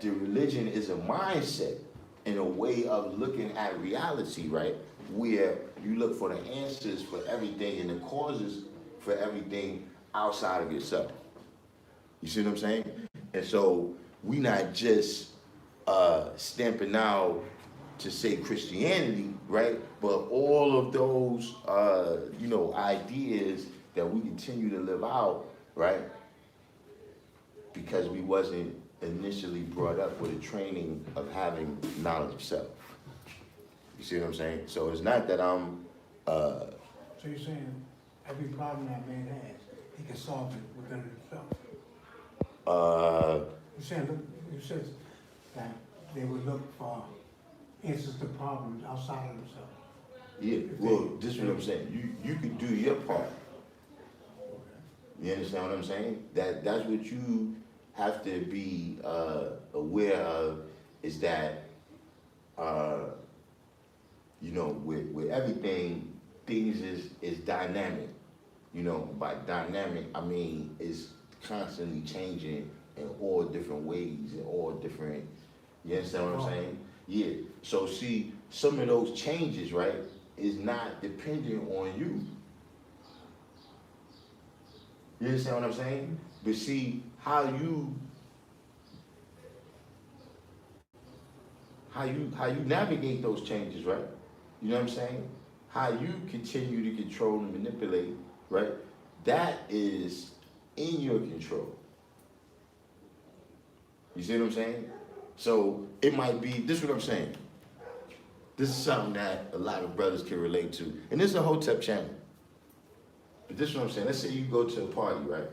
The religion is a mindset and a way of looking at reality, right? Where you look for the answers for everything and the causes for everything outside of yourself. You see what I'm saying? And so we not just stamping out to say Christianity, right? But all of those, you know, ideas that we continue to live out, right? Because we wasn't initially brought up with a training of having knowledge of self. You see what I'm saying? So it's not that I'm... So you're saying every problem that man has, he can solve it within himself? You said that they would look for answers to problems outside of themselves. Yeah, well, this is what I'm saying. You could do your part. You understand what I'm saying? That's what you have to be aware of, is that you know, with everything, things is dynamic. You know, by dynamic, I mean it's constantly changing in all different ways, in all different, you understand what I'm saying? Yeah, so see, some of those changes, right, is not dependent on you. You understand what I'm saying? But see, how you navigate those changes, right? You know what I'm saying? How you continue to control and manipulate, right? That is in your control. You see what I'm saying? So it might be, this is what I'm saying. This is something that a lot of brothers can relate to. And this is a Hotep channel. But this is what I'm saying. Let's say you go to a party, right?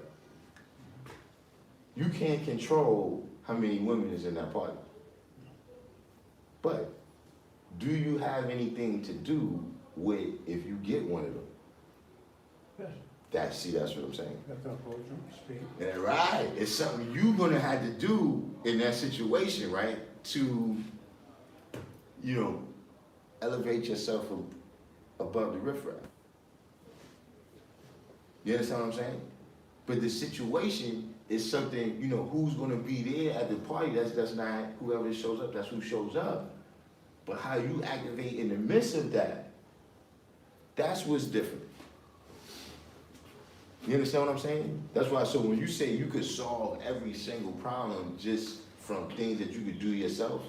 You can't control how many women is in that party. But do you have anything to do with if you get one of them? Yes. That's what I'm saying. That's the approach, speak. Yeah, right. It's something you're gonna have to do in that situation, right? To, you know, elevate yourself above the riffraff. You understand what I'm saying? But the situation is something, you know, who's gonna be there at the party, that's not whoever shows up, that's who shows up. But how you activate in the midst of that, that's what's different. You understand what I'm saying? That's why, so when you say you could solve every single problem just from things that you could do yourself,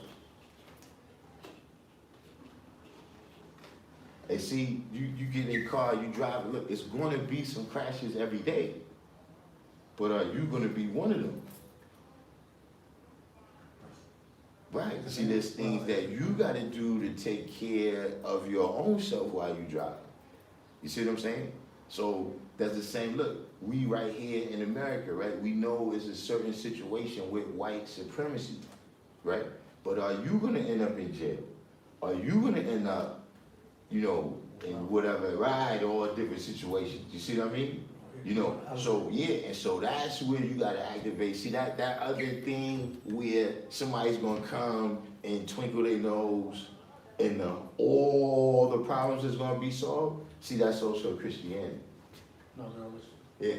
and see, you get in a car, you drive, look, it's gonna be some crashes every day. But are you gonna be one of them? Right, see, there's things that you gotta do to take care of your own self while you drive. You see what I'm saying? So that's the same, look, we right here in America, right? We know it's a certain situation with white supremacy, right? But are you gonna end up in jail? Are you gonna end up, you know, in whatever, right, or different situations? You see what I mean? You know, so yeah, and so that's where you gotta activate. See that other thing where somebody's gonna come and twinkle their nose and all the problems is gonna be solved? See, that's also Christianity. No, no, listen. Yeah.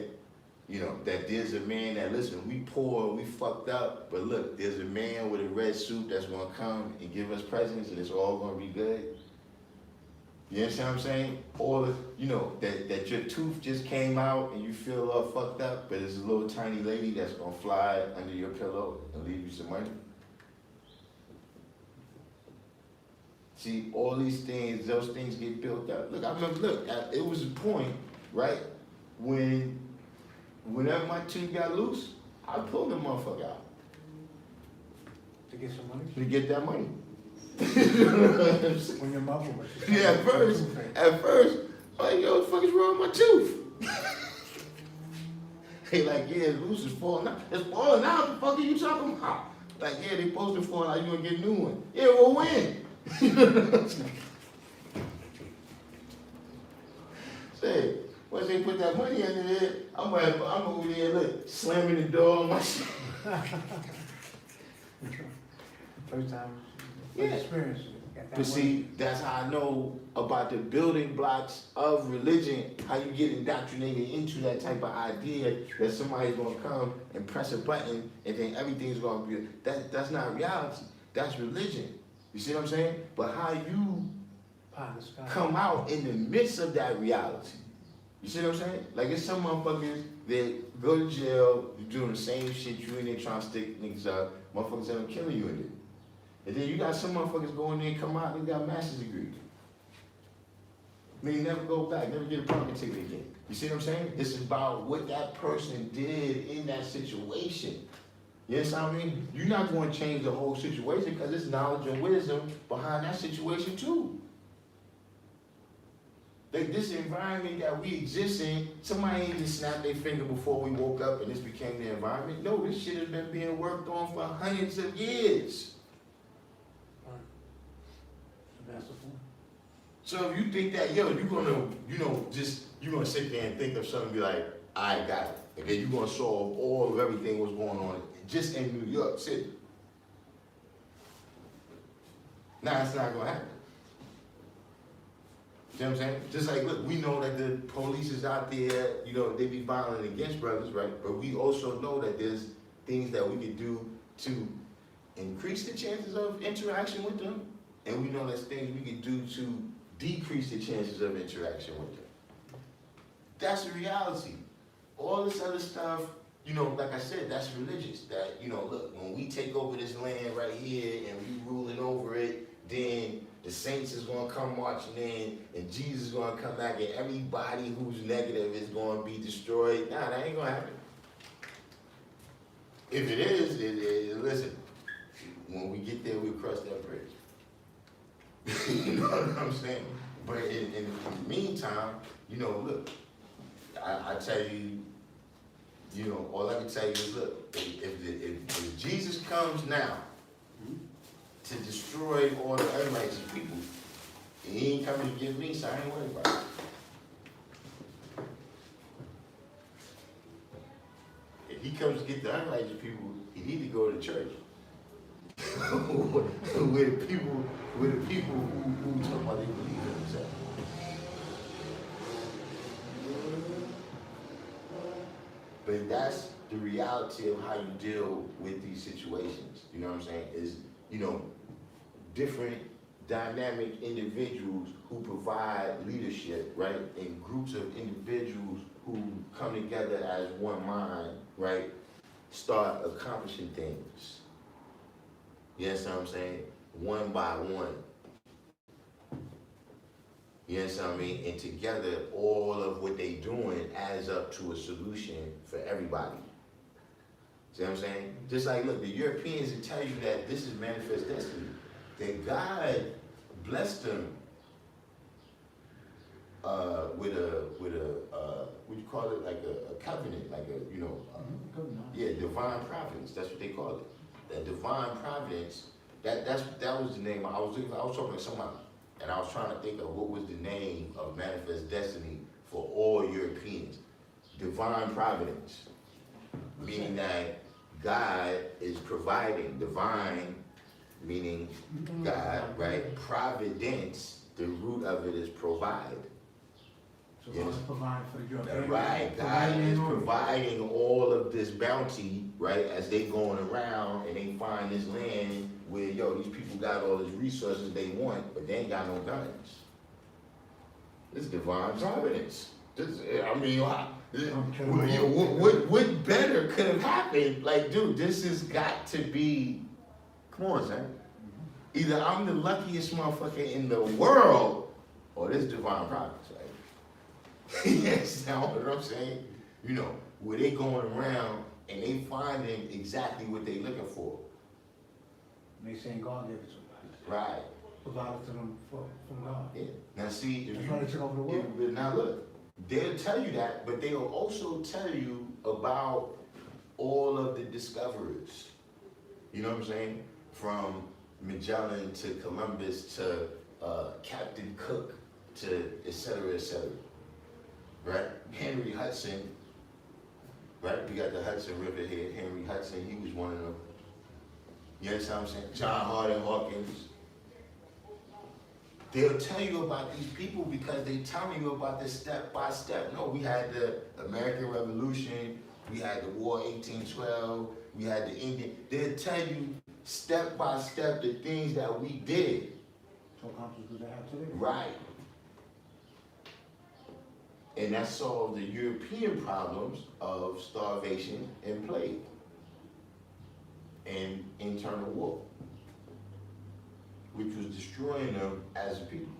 You know, that there's a man that, listen, we poor, we fucked up, but look, there's a man with a red suit that's gonna come and give us presents and it's all gonna be good. You understand what I'm saying? Or, you know, that your tooth just came out and you feel all fucked up, but there's a little tiny lady that's gonna fly under your pillow and leave you some money. See, all these things, those things get built up. Look, I remember, it was a point, right, whenever my tooth got loose, I pulled the motherfucker out. To get some money? To get that money. When your mother was. Yeah, at first, I'm like, yo, what the fuck is wrong with my tooth? They like, yeah, it's loose, it's falling out. It's falling out, the fuck are you talking about? Like, yeah, they supposed to fall out, you gonna get a new one. Yeah, well, when? Say, once they put that money under there, I'm over there, look, slamming the door on my shit. First time, Yeah. experience. But see, that's how I know about the building blocks of religion, how you get indoctrinated into that type of idea that somebody's gonna come and press a button and then everything's gonna be, that's not reality, that's religion. You see what I'm saying? But how you come out in the midst of that reality. You see what I'm saying? Like, it's some motherfuckers that go to jail, you doing the same shit, you in there trying to stick niggas up, motherfuckers end up killing you in there. And then you got some motherfuckers go in there and come out and they got a master's degree. They never go back, never get a parking ticket again. You see what I'm saying? It's about what that person did in that situation. You understand what I mean? You're not going to change the whole situation because there's knowledge and wisdom behind that situation too. Like, this environment that we exist in, somebody ain't just snapped their finger before we woke up and this became the environment. No, this shit has been being worked on for hundreds of years. So if you think that, yo, you're gonna, you're gonna sit there and think of something and be like, I got it. And then you're gonna solve all of everything what's going on just in New York City. Nah, it's not gonna happen. You know what I'm saying? Just like, look, we know that the police is out there, you know, they be violent against brothers, right? But we also know that there's things that we could do to increase the chances of interaction with them. And we know there's things we could do to decrease the chances of interaction with them. That's the reality. All this other stuff, you know, like I said, that's religious. That, you know, look, when we take over this land right here and we ruling over it, then the saints is gonna come marching in and Jesus is gonna come back and everybody who's negative is gonna be destroyed. Nah, that ain't gonna happen. If it is, listen, when we get there, we'll cross that bridge. You know what I'm saying? But in the meantime, you know, look, I tell you, you know, all I can tell you is, look, if Jesus comes now to destroy all the unrighteous people, he ain't coming to get me, so I ain't worried about it. If he comes to get the unrighteous people, he need to go to church. with the people who talk about they believe in themselves. But that's the reality of how you deal with these situations. You know what I'm saying? Is, you know, different dynamic individuals who provide leadership, right? And groups of individuals who come together as one mind, right? Start accomplishing things. You understand what I'm saying? One by one. You understand what I mean? And together, all of what they doing adds up to a solution for everybody. See what I'm saying? Just like, look, the Europeans will tell you that this is manifest destiny. That God blessed them with a what do you call it? Like a covenant, like a, you know, yeah, divine providence. That's what they call it. That divine providence. That was the name. I was talking to somebody, and I was trying to think of what was the name of manifest destiny for all Europeans. Divine providence, meaning that God is providing. Divine, meaning God, right? Providence, the root of it is provide. So God is providing for your family. Right, God is providing all of this bounty, right, as they going around and they find this land where, yo, these people got all these resources they want, but they ain't got no guns. This is divine providence. I mean, what better could have happened? Like, dude, this has got to be, come on, son. Either I'm the luckiest motherfucker in the world, or this divine providence, right? Yes, you know what I'm saying? You know, where they going around and they finding exactly what they looking for. They saying God gave it to them. Right. Provided to them from God. Yeah. Now see, if That's you, why they took over the world. now look, they'll tell you that, but they'll also tell you about all of the discoverers. You know what I'm saying? From Magellan to Columbus to Captain Cook to et cetera, right? Henry Hudson, right? We got the Hudson River here. Henry Hudson, he was one of them. You understand what I'm saying? John Harding Hawkins. They'll tell you about these people because they tell you about this step by step. No, we had the American Revolution, we had the War 1812, we had the Indian. They'll tell you step by step the things that we did. So accomplish what they have today. Right. And that solved the European problems of starvation and plague and internal war, which was destroying them as a people.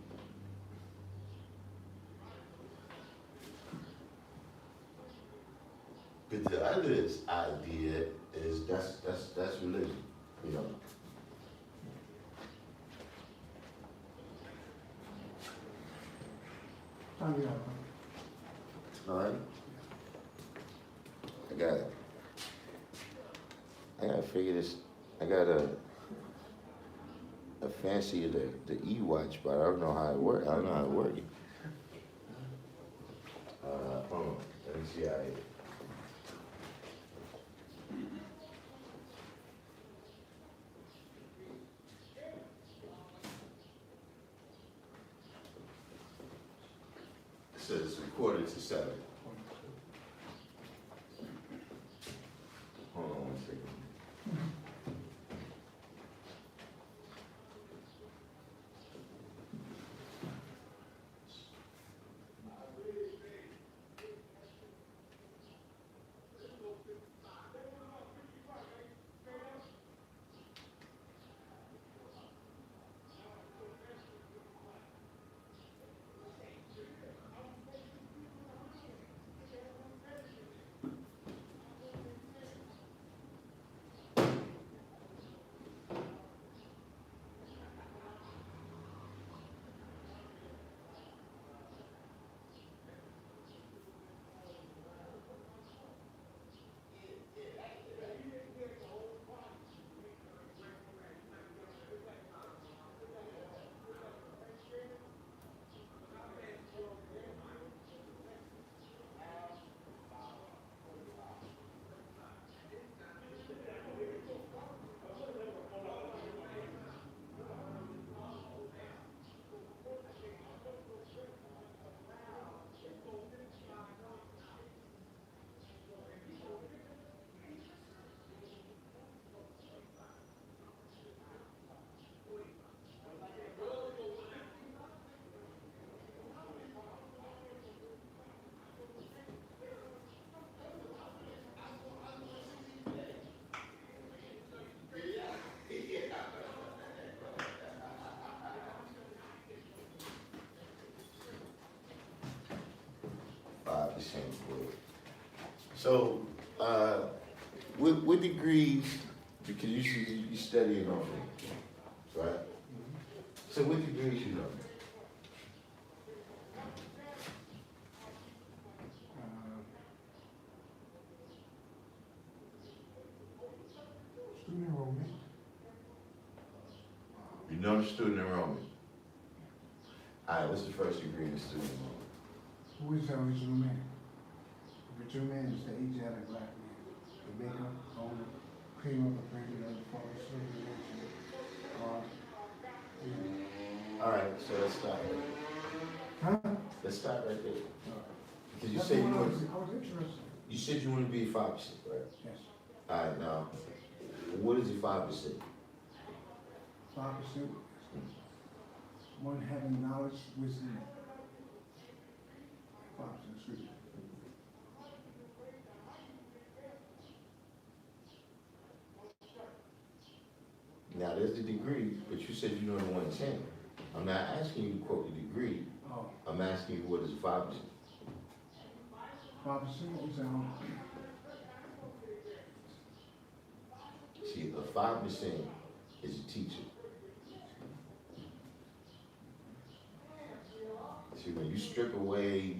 But the other idea is that's religion, you know. Time to go. All right. I gotta figure this. I got a fancy the e-watch, but I don't know how it works. I don't know how to work it. Hold on. Let me see how it. 6:45. Hold on one second. So, what degrees, because you study in Norfolk, right? So what degrees you know? Student enrollment. You know the student enrollment. All right, what's the first degree in student enrollment? Who is the original man? The original man is the Asiatic black man. The maker, owner, creamer of the brand of the forest, slavery, All right, so let's start. Huh? Let's start right there. Because you That's said the you one I want, was interested. you said you want to be 5%, right? Yes. All right, now, what is the 5%? 5%. One having knowledge, wisdom. 5%, excuse me. Now, there's the degree, but you said you know the 110. I'm not asking you to quote the degree. Oh, I'm asking you what is 5%. 5% is, See, a 5% is a teacher. See, when you strip away,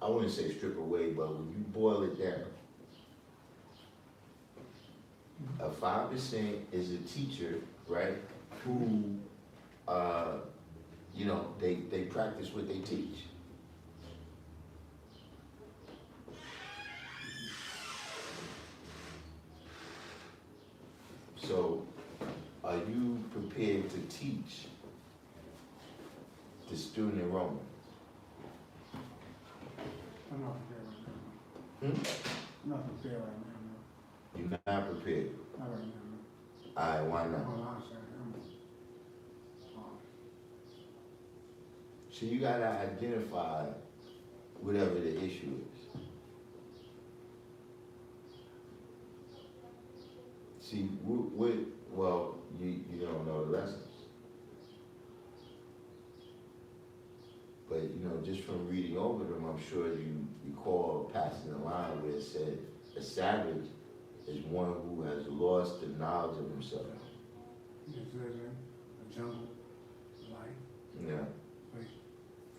I wouldn't say strip away, but when you boil it down, a 5% is a teacher, right, who, you know, they practice what they teach. So, are you prepared to teach the student enrollment? I'm not prepared right now. I'm not prepared right now, no. You're not prepared. Not right now, no. All right, why not? Hold on a second. So you gotta identify whatever the issue is. See, well, you don't know the lessons. But, you know, just from reading over them, I'm sure you recall passing a line where it said, a savage is one who has lost the knowledge of himself. Just lives in a jungle, life. Yeah. Like,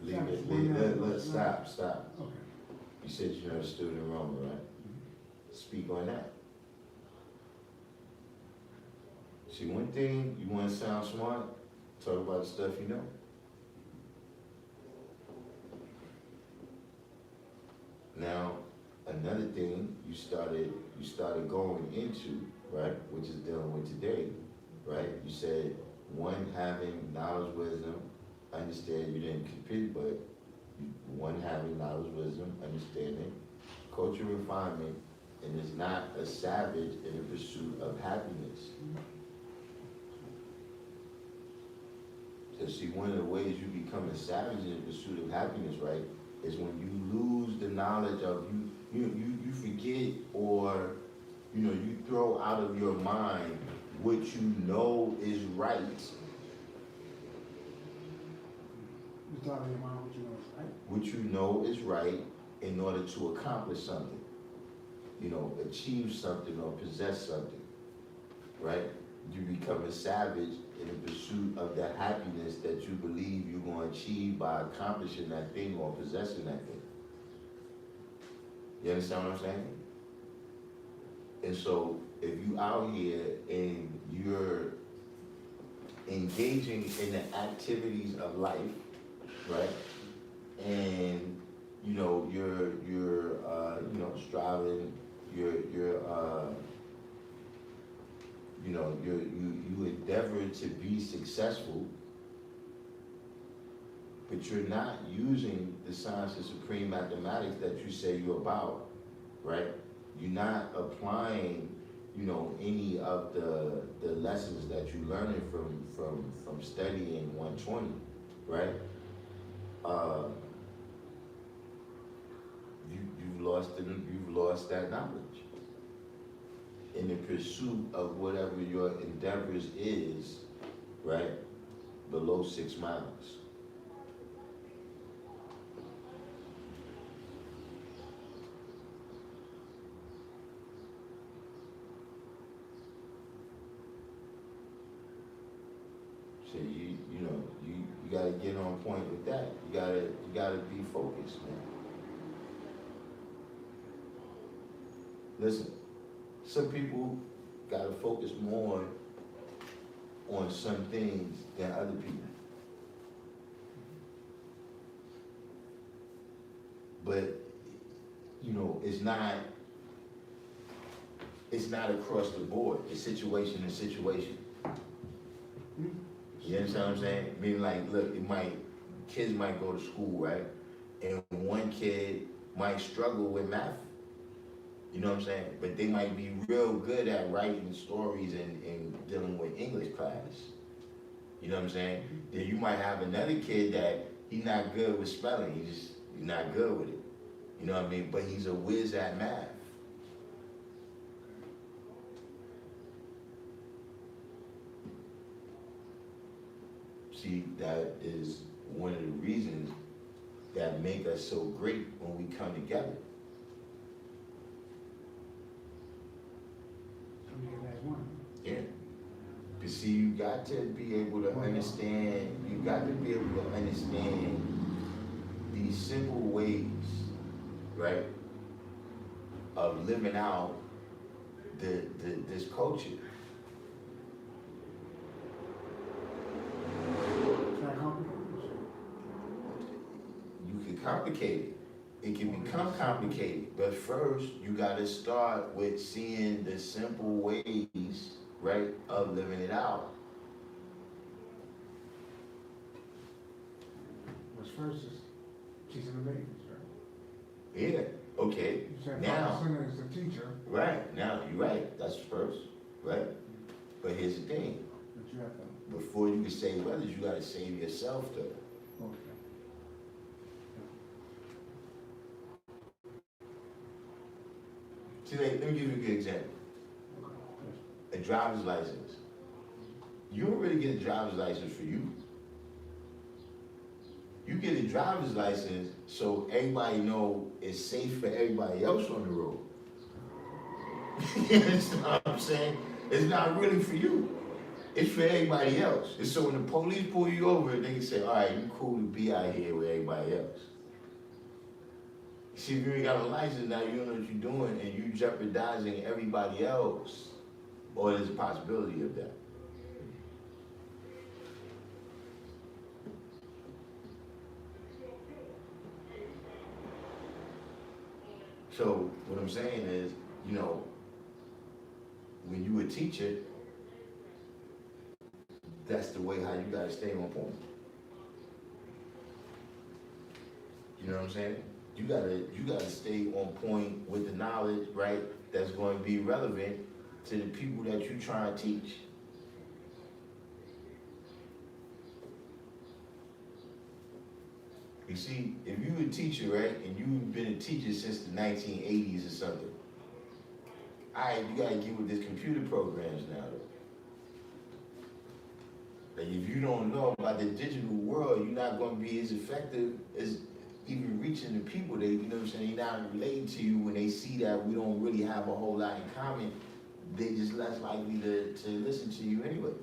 Leave it, let's stop. okay. You said you know the student enrollment, right? Speak on that. See, one thing, you want to sound smart, talk about the stuff you know. Now, another thing you started going into, right, which is dealing with today, right? You said one having knowledge, wisdom, I understand you didn't compete, but one having knowledge, wisdom, understanding, culture, refinement, and is not a savage in the pursuit of happiness. So see, one of the ways you become a savage in the pursuit of happiness, right, is when you lose the knowledge of you forget, or you throw out of your mind what you know is right. You thought of your mind what you know is right? What you know is right in order to accomplish something. Achieve something or possess something, right? You become a savage in the pursuit of the happiness that you believe you're going to achieve by accomplishing that thing or possessing that thing. You understand what I'm saying? And so if you out here and you're engaging in the activities of life, right? And you're striving, you endeavor to be successful, but you're not using the science of supreme mathematics that you say you're about, right? You're not applying, any of the lessons that you're learning from studying 120, right? You've lost that knowledge in the pursuit of whatever your endeavors is, right? Below 6 miles. So you gotta get on point with that. You gotta be focused, man. Listen, some people gotta focus more on some things than other people. But it's not across the board. It's situation to situation. You understand what I'm saying? Meaning, like, look, kids might go to school, right? And one kid might struggle with math. You know what I'm saying? But they might be real good at writing stories and dealing with English class. You know what I'm saying? Then you might have another kid that he's not good with spelling. He's not good with it. You know what I mean? But he's a whiz at math. See, that is one of the reasons that make us so great when we come together. Yeah. But see, you got to be able to understand, these simple ways, right, of living out this culture. You can complicate it. It can become complicated, but first you gotta start with seeing the simple ways, right, of living it out. What's first is teaching the babies, right? Yeah, okay. You said Now, Father is the teacher. right, now, you're right, that's first, right? But here's the thing, But you have to. before you can save others, you gotta save yourself though. Okay. See, let me give you a good example. A driver's license. You don't really get a driver's license for you. You get a driver's license so everybody know it's safe for everybody else on the road. You understand what I'm saying? It's not really for you. It's for everybody else. And so when the police pull you over, they can say, all right, you cool to be out here with everybody else. See, if you ain't got a license now, you don't know what you're doing, and you jeopardizing everybody else. Or there's a possibility of that. So what I'm saying is, when you a teacher, that's the way how you gotta stay on point. You know what I'm saying? You gotta stay on point with the knowledge, right? That's going to be relevant to the people that you try to teach. You see, if you a teacher, right, and you've been a teacher since the 1980s or something, all right, you gotta get with this computer programs now, though. Like, if you don't know about the digital world, you're not gonna be as effective as even reaching the people that, you know what I'm saying, they're not relating to you when they see that we don't really have a whole lot in common. They just less likely to listen to you anyway.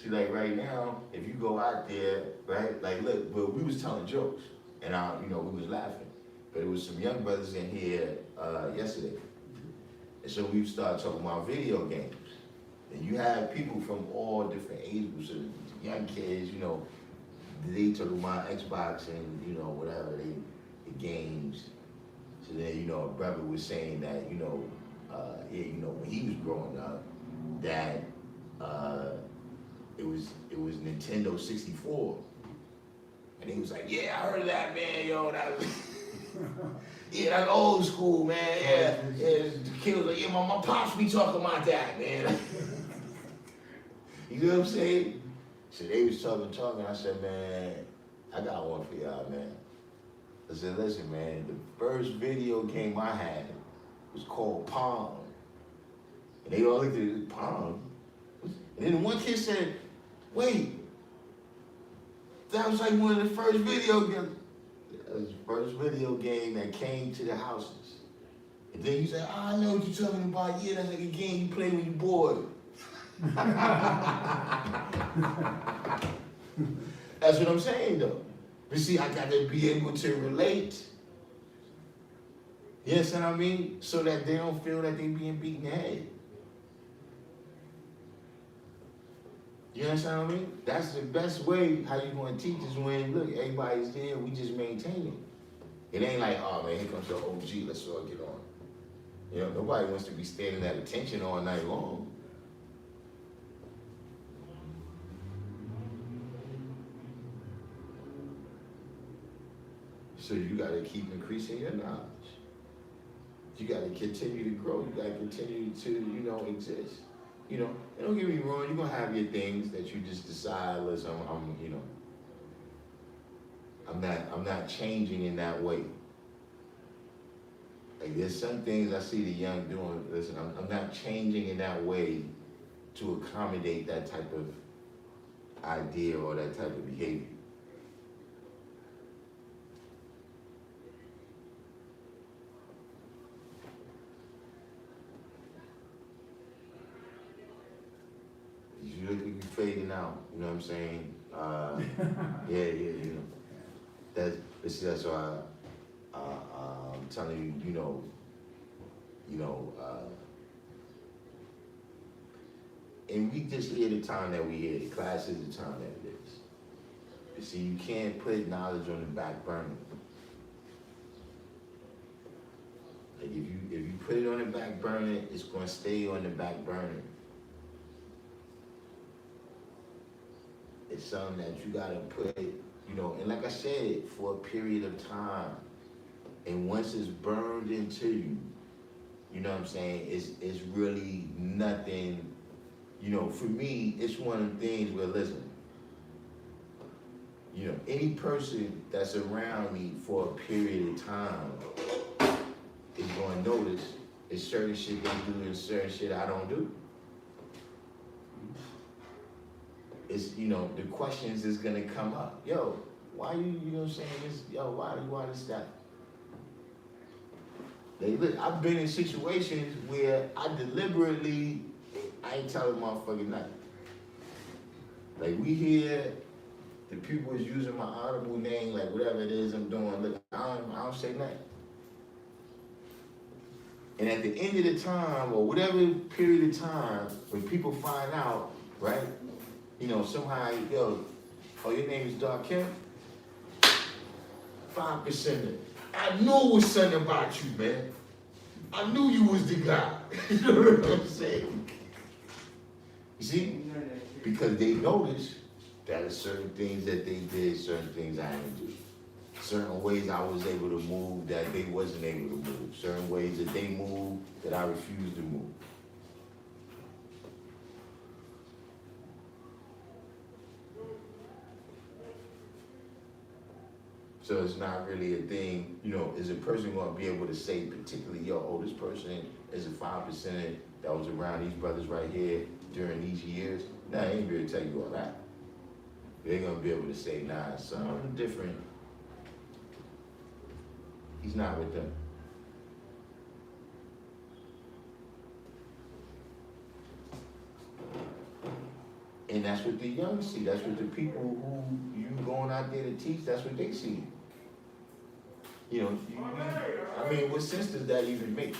See, like right now, if you go out there, right, like look, but we was telling jokes, and we was laughing, but it was some young brothers in here yesterday, and so we started talking about video games, and you have people from all different age groups, so young kids, they talk about Xbox and whatever the games. So then a brother was saying that when he was growing up, that it was Nintendo 64, and he was like, yeah, I heard of that, man, that was yeah, that's old school, man. Yeah. The kid was like, yeah, my pops be talking about that, man. You know what I'm saying? So they was talking. I said, man, I got one for y'all, man. I said, listen, man, the first video game I had was called Pong. And they all looked at it, Pong? And then one kid said, wait, that was like one of the first video games. That was the first video game that came to the houses. And then you say, I know what you're talking about. Yeah, that's like a game you play when you're bored. That's what I'm saying, though. But see, I got to be able to relate. You understand what I mean? So that they don't feel that they being beaten in the head. You understand what I mean? That's the best way how you going to teach is when, look, everybody's there, we just maintain it. It ain't like, oh, man, here comes your OG, let's all get on. Nobody wants to be standing at attention all night long. So you got to keep increasing your knowledge. You got to continue to grow. You got to continue to, exist. And don't get me wrong, you're going to have your things that you just decide, listen, I'm not changing in that way. Like there's some things I see the young doing, listen, I'm not changing in that way to accommodate that type of idea or that type of behavior. You fading out, you know what I'm saying? That's why I'm telling you, and we just hear the time that we hear. The class is the time that it is. You see, you can't put knowledge on the back burner. Like if you put it on the back burner, it's gonna stay on the back burner. It's something that you gotta put, and like I said, for a period of time. And once it's burned into you, you know what I'm saying, it's really nothing, for me, it's one of the things where, listen, any person that's around me for a period of time is gonna notice there's certain shit they do and certain shit I don't do. It's, the questions is gonna come up. Yo, why you know what I'm saying, this, yo, why this, that? Look, I've been in situations where I ain't telling motherfucking nothing. Like we hear the people is using my honorable name, like whatever it is I'm doing, look, I don't say nothing. And at the end of the time, or whatever period of time, when people find out, right? Somehow, yo, oh, your name is Darkim? 5%. I know what's something about you, man. I knew you was the guy. You know what I'm saying? You see? Because they noticed that there's certain things that they did, certain things I didn't do. Certain ways I was able to move that they wasn't able to move. Certain ways that they moved that I refused to move. So it's not really a thing, you know, is a person gonna be able to say particularly, yo, oh, this person is a 5% that was around these brothers right here during these years? Nah, I ain't gonna tell you all that. They ain't gonna be able to say, nah, something different. He's not with them. And that's what the young see. That's what the people who you going out there to teach, that's what they see. You know, I mean, what sense does that even make?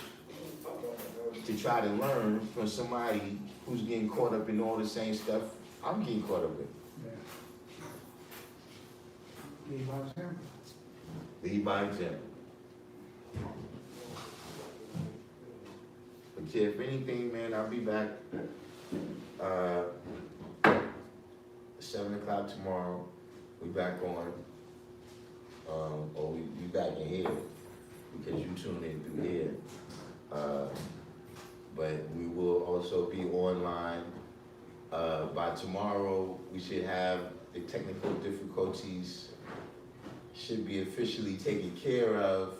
To try to learn from somebody who's getting caught up in all the same stuff I'm getting caught up in. Yeah. Lead by example. Lead by example. But yeah, if anything, man, I'll be back 7 o'clock tomorrow. We back on. Or we back in here because you tune in through here. But we will also be online. By tomorrow, we should have the technical difficulties should be officially taken care of,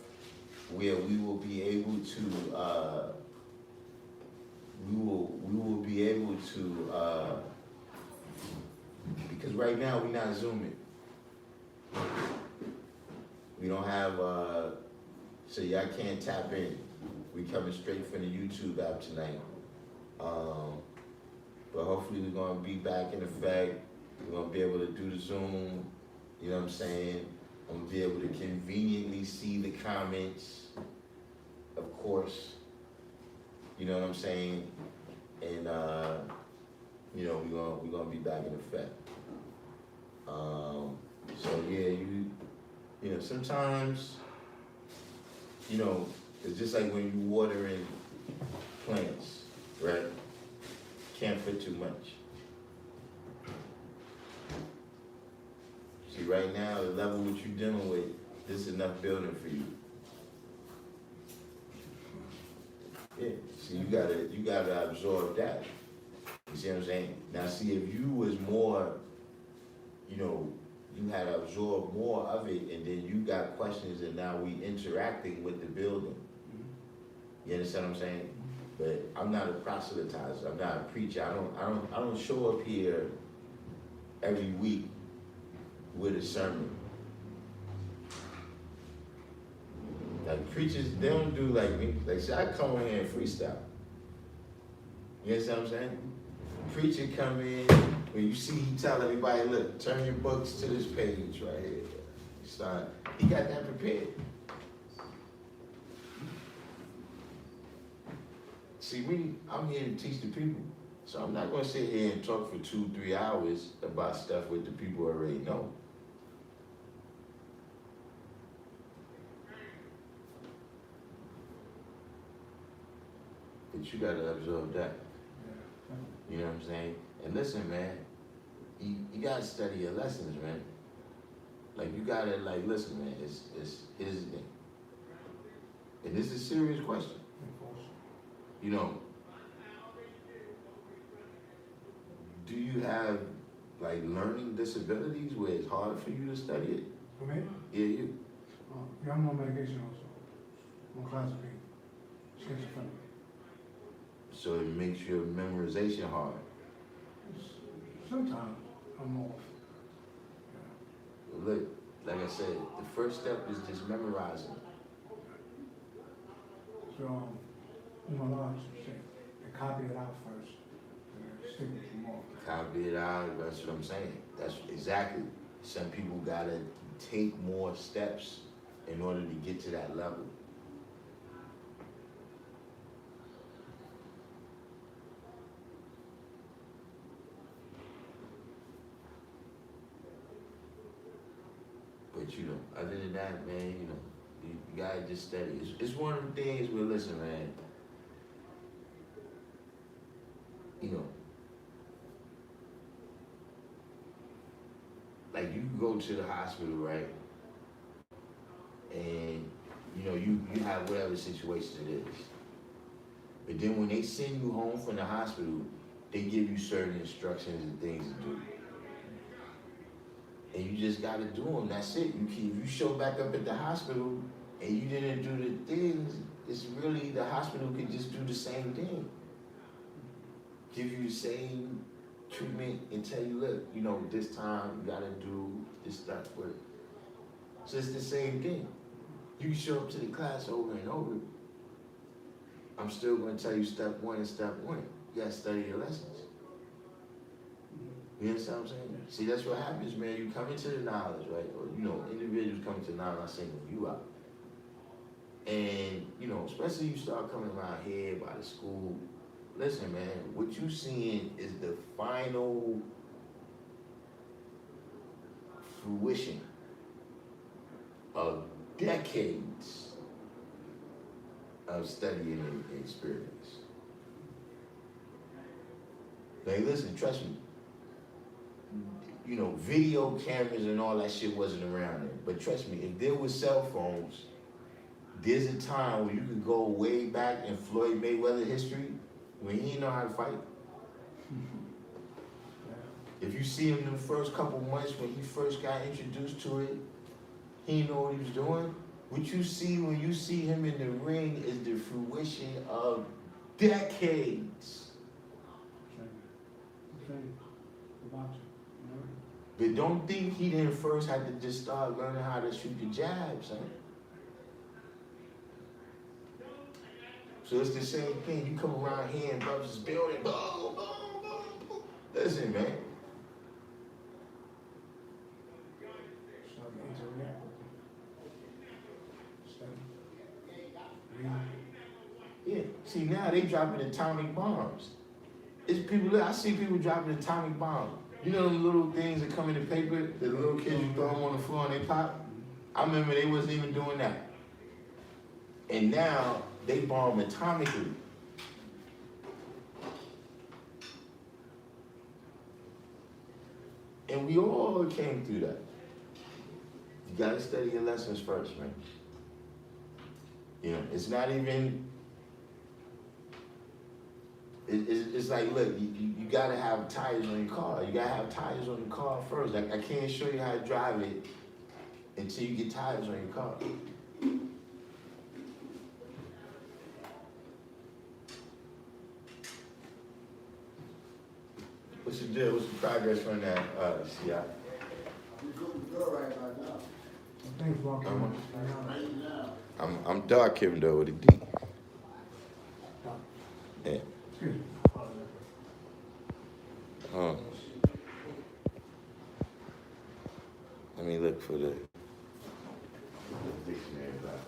where we will be able to we will be able to because right now we're not zooming. We don't have so y'all can't tap in. We coming straight from the YouTube app tonight. But hopefully we're gonna be back in effect. We're gonna be able to do the Zoom, you know what I'm saying? I'm gonna be able to conveniently see the comments, of course. You know what I'm saying? And you know, we're gonna be back in effect. So yeah, you know, sometimes, you know, it's just like when you watering plants, right? Can't fit too much. See, right now, the level what you're dealing with, this is enough building for you. Yeah, see, you gotta absorb that. You see what I'm saying? Now, see, if you was more, you know, you had to absorb more of it, and then you got questions, and now we interacting with the building. You understand what I'm saying? But I'm not a proselytizer. I'm not a preacher. I don't show up here every week with a sermon. Like preachers, they don't do like me. Like, see, I come in here and freestyle. You understand what I'm saying? Preacher come in, when you see, he tell everybody, look, turn your books to this page right here. He got that prepared. See, I'm here to teach the people. So I'm not gonna sit here and talk for 2-3 hours about stuff what the people already know. But you gotta absorb that. You know what I'm saying? And listen, man, you gotta study your lessons, man. Like, you gotta, like, listen, man, here's the thing. And this is a serious question. You know, do you have, like, learning disabilities where it's hard for you to study it? For me? Yeah, you. Yeah, I'm on medication also. I'm on class B. Schizophrenia. So it makes your memorization hard. Sometimes I'm off. Look, like I said, the first step is just memorizing. So, my laws say, they copy it out first, and then stick with you more. Copy it out, that's what I'm saying. That's exactly. Some people gotta take more steps in order to get to that level. But you know, other than that, man, you know, you gotta just study. It's one of the things where, listen, man, you know, like you can go to the hospital, right? And you know, you have whatever situation it is. But then when they send you home from the hospital, they give you certain instructions and things to do. And you just gotta do them, that's it. If you show back up at the hospital and you didn't do the things, it's really, the hospital could just do the same thing. Give you the same treatment and tell you, look, you know, this time you gotta do this stuff for it. So it's the same thing. You show up to the class over and over. I'm still gonna tell you step one and step one. You gotta study your lessons. You understand what I'm saying? See, that's what happens, man. You come into the knowledge, right? Or, you know, individuals come to the knowledge, I'm singling you out. And, you know, especially you start coming around here by the school. Listen, man, what you seeing is the final fruition of decades of studying and experience. Like, listen, trust me. You know, video cameras and all that shit wasn't around then. But trust me, if there was cell phones, there's a time where you could go way back in Floyd Mayweather history when he didn't know how to fight. If you see him in the first couple months when he first got introduced to it, he didn't know what he was doing. What you see when you see him in the ring is the fruition of decades. But don't think he didn't first have to just start learning how to shoot the jabs, huh? So it's the same thing. You come around here and brothers is building, boom, boom, boom, boom. Listen, man. Yeah. See, now they dropping atomic bombs. It's people. I see people dropping atomic bombs. You know them little things that come in the paper, the little kids you throw them on the floor and they pop? I remember they wasn't even doing that. And now they bomb atomically. And we all came through that. You gotta study your lessons first, man. You know, it's not even, it's like, look, you gotta have tires on your car. You gotta have tires on your car first. Like, I can't show you how to drive it until you get tires on your car. What's the deal? What's the progress on that, CI? We good right about now. Thanks, Walker. Right now. I'm Darkim though with a D. Yeah. Excuse me. Let me look for the dictionary back.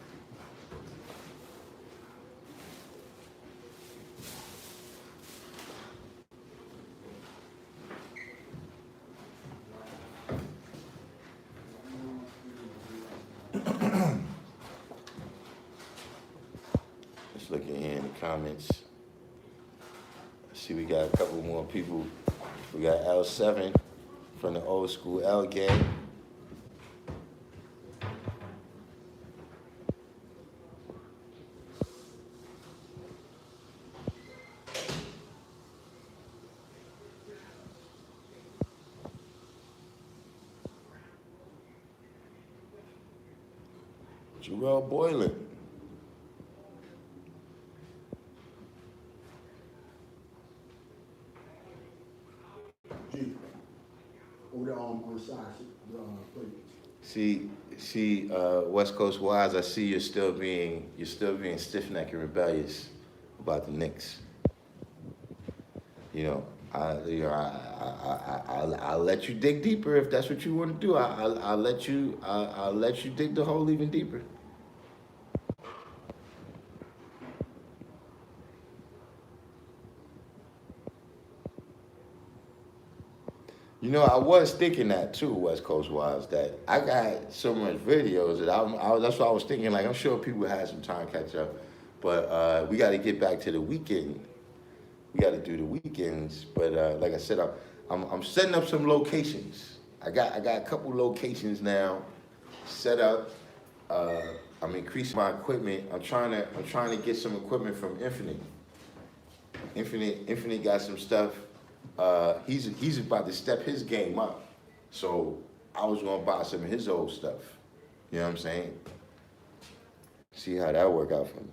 Just looking here in the comments. I see we got a couple more people. We got L7 from the old school L gang. Jarrell Boylan. G. Over there on the side, plate. See, West Coast Wise, I see you're still being stiff-necked and rebellious about the Knicks. You know, I'll let you dig deeper if that's what you want to do. I'll let you dig the hole even deeper. You know, I was thinking that too, West Coast Wise, that I got so much videos that that's what I was thinking. Like, I'm sure people had some time to catch up, but we got to get back to the weekend. We got to do the weekends, but like I said, I'm setting up some locations. I got a couple locations now set up. I'm increasing my equipment. I'm trying to get some equipment from Infinite. Infinite got some stuff. He's about to step his game up. So I was gonna buy some of his old stuff. You know what I'm saying? See how that work out for me.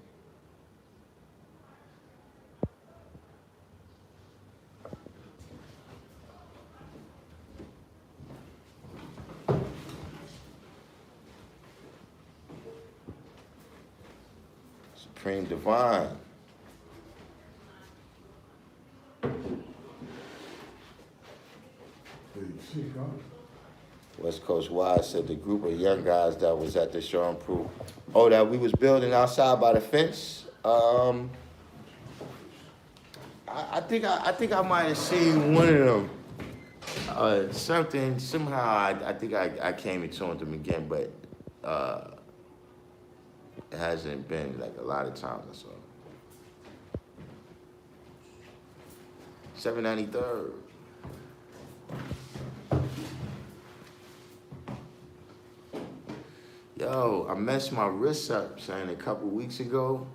Supreme Divine. West Coast Wise said the group of young guys that was at the show and proof. Oh, that we was building outside by the fence. I think I might have seen one of them. Somehow I think I came into them again, but it hasn't been like a lot of times I saw. 793rd. Yo, I messed my wrist up, son, a couple weeks ago.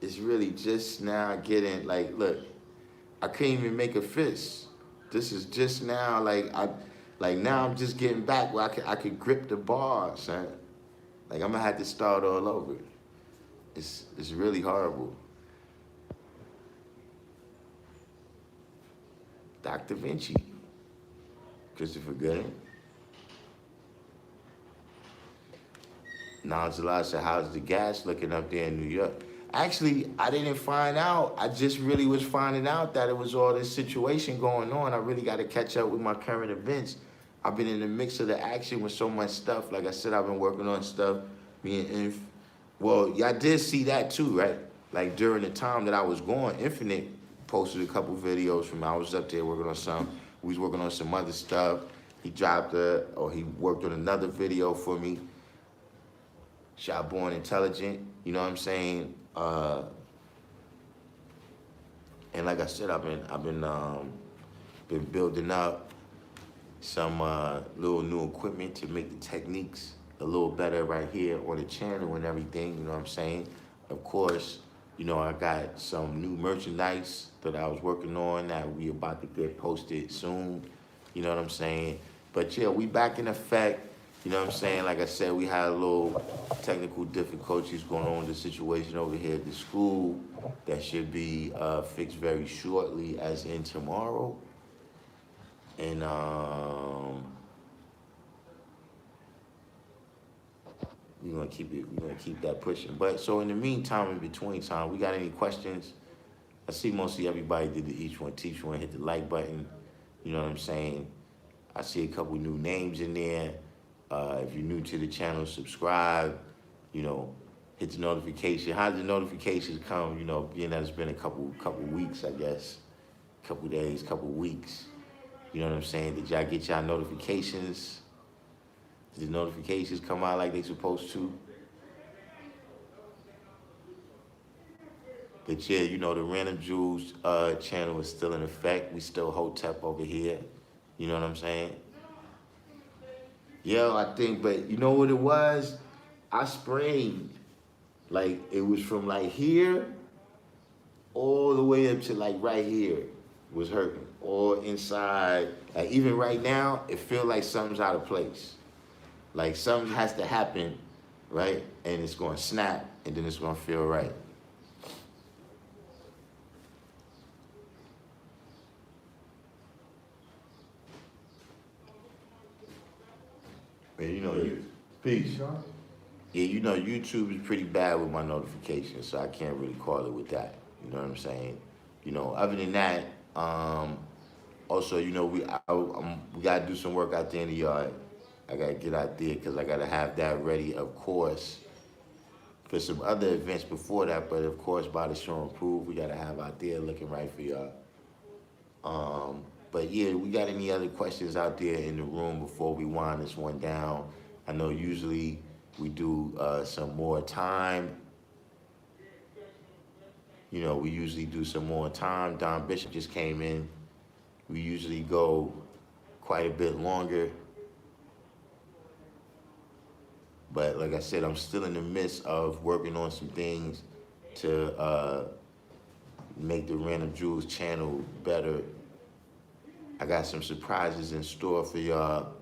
It's really just now getting, like, look, I couldn't even make a fist. This is just now, now I'm just getting back where I could grip the bar, son. Like, I'm gonna have to start all over. It's really horrible. Dr. Vinci, Christopher Gooding. Nonzalat said, how's the gas looking up there in New York? Actually, I didn't find out. I just really was finding out that it was all this situation going on. I really got to catch up with my current events. I've been in the mix of the action with so much stuff. Like I said, I've been working on stuff. Me and Inf. Well, y'all did see that too, right? Like during the time that I was going, Infinite posted a couple videos from I was up there working on some. We was working on some other stuff. He he worked on another video for me. Shot Born Intelligent, you know what I'm saying? And like I said, I've been building up some little new equipment to make the techniques a little better right here on the channel and everything, you know what I'm saying? Of course, you know, I got some new merchandise that I was working on that we about to get posted soon, you know what I'm saying? But yeah, we back in effect. You know what I'm saying? Like I said, we had a little technical difficulties going on with the situation over here at the school that should be fixed very shortly, as in tomorrow. And we're gonna keep that pushing. But so in the meantime, in between time, we got any questions? I see mostly everybody did the each one teach one, hit the like button. You know what I'm saying? I see a couple new names in there. If you're new to the channel, subscribe, you know, hit the notification. How did the notifications come? You know, being that it's been a couple weeks, I guess, couple days, couple weeks. You know what I'm saying? Did y'all get y'all notifications? Did the notifications come out like they supposed to? But yeah, you know, the Random Jewels channel is still in effect. We still Hotep over here. You know what I'm saying? Yeah, I think, but you know what it was? I sprained. Like, it was from like here all the way up to like right here was hurting. All inside. Like even right now, it feels like something's out of place. Like something has to happen, right? And it's gonna snap and then it's gonna feel right. You know, peace. Yeah, you know, YouTube is pretty bad with my notifications, so I can't really call it with that. You know what I'm saying? You know, other than that, also, you know, we gotta do some work out there in the yard. I gotta get out there because I gotta have that ready, of course, for some other events before that. But of course, by the show and prove, we gotta have out there looking right for y'all. But yeah, we got any other questions out there in the room before we wind this one down? I know usually we do some more time. You know, we usually do some more time. Don Bishop just came in. We usually go quite a bit longer. But like I said, I'm still in the midst of working on some things to make the Random Jewels channel better. I got some surprises in store for y'all.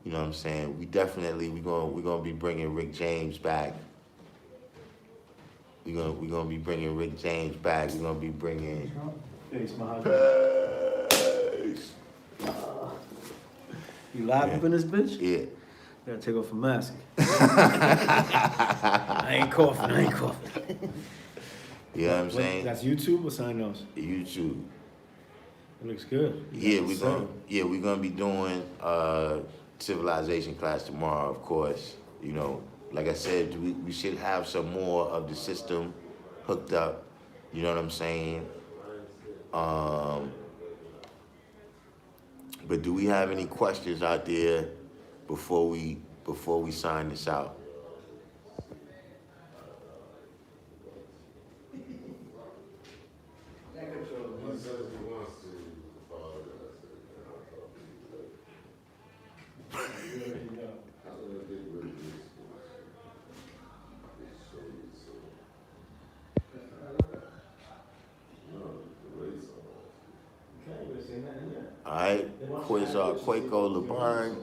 You know what I'm saying? We're gonna be bringing Rick James back. We're gonna be bringing Rick James back. We're gonna be bringing. Peace, my Peace. You live up in this bitch? Yeah. Gotta take off a mask. I ain't coughing. You know what I'm saying? That's YouTube or something else? YouTube. It looks good. Yeah, we're gonna be doing civilization class tomorrow, of course. You know, like I said, we should have some more of the system hooked up. You know what I'm saying? But do we have any questions out there before we sign this out? All right, Quaco LeBarn.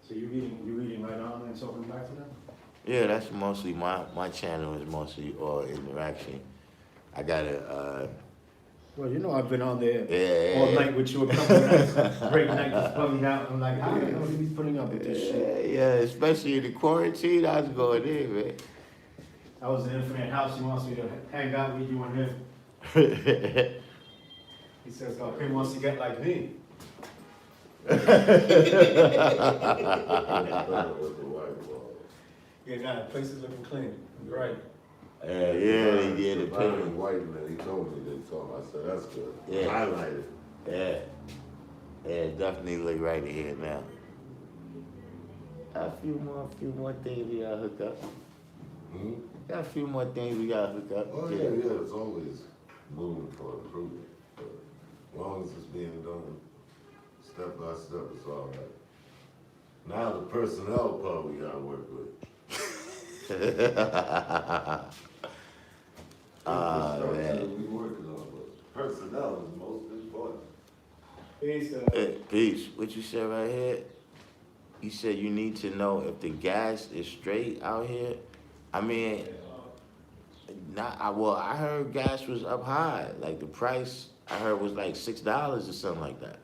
So you reading right on and talking back to them? Yeah, that's mostly my channel is mostly all interaction. I gotta Well, you know I've been on there Yeah. all night with you a couple of nights. Great night just bugging out. I'm like, how the hell you be putting up with this shit? yeah, especially in the quarantine, I was going in, man. I was in Infinite House. He wants me to hang out with you and him. He says, oh, he wants to get like me. Yeah, nah, the place is looking clean. Right. Yeah, they did the Black picture. and white, man, he told me they told me. I said, that's good. Yeah. Highlighted. Yeah, definitely look right here now. A few more things we gotta hook up. Hmm? Got a few more things we gotta hook up. Oh, yeah, it's always moving for improvement. But as long as it's being done step by step, it's all right. Now the personnel part we gotta work with. Man. We working on, but personnel is most important. Hey, Peace, what you said right here? You said you need to know if the gas is straight out here. I mean, I heard gas was up high. Like the price, I heard was like $6 or something like that.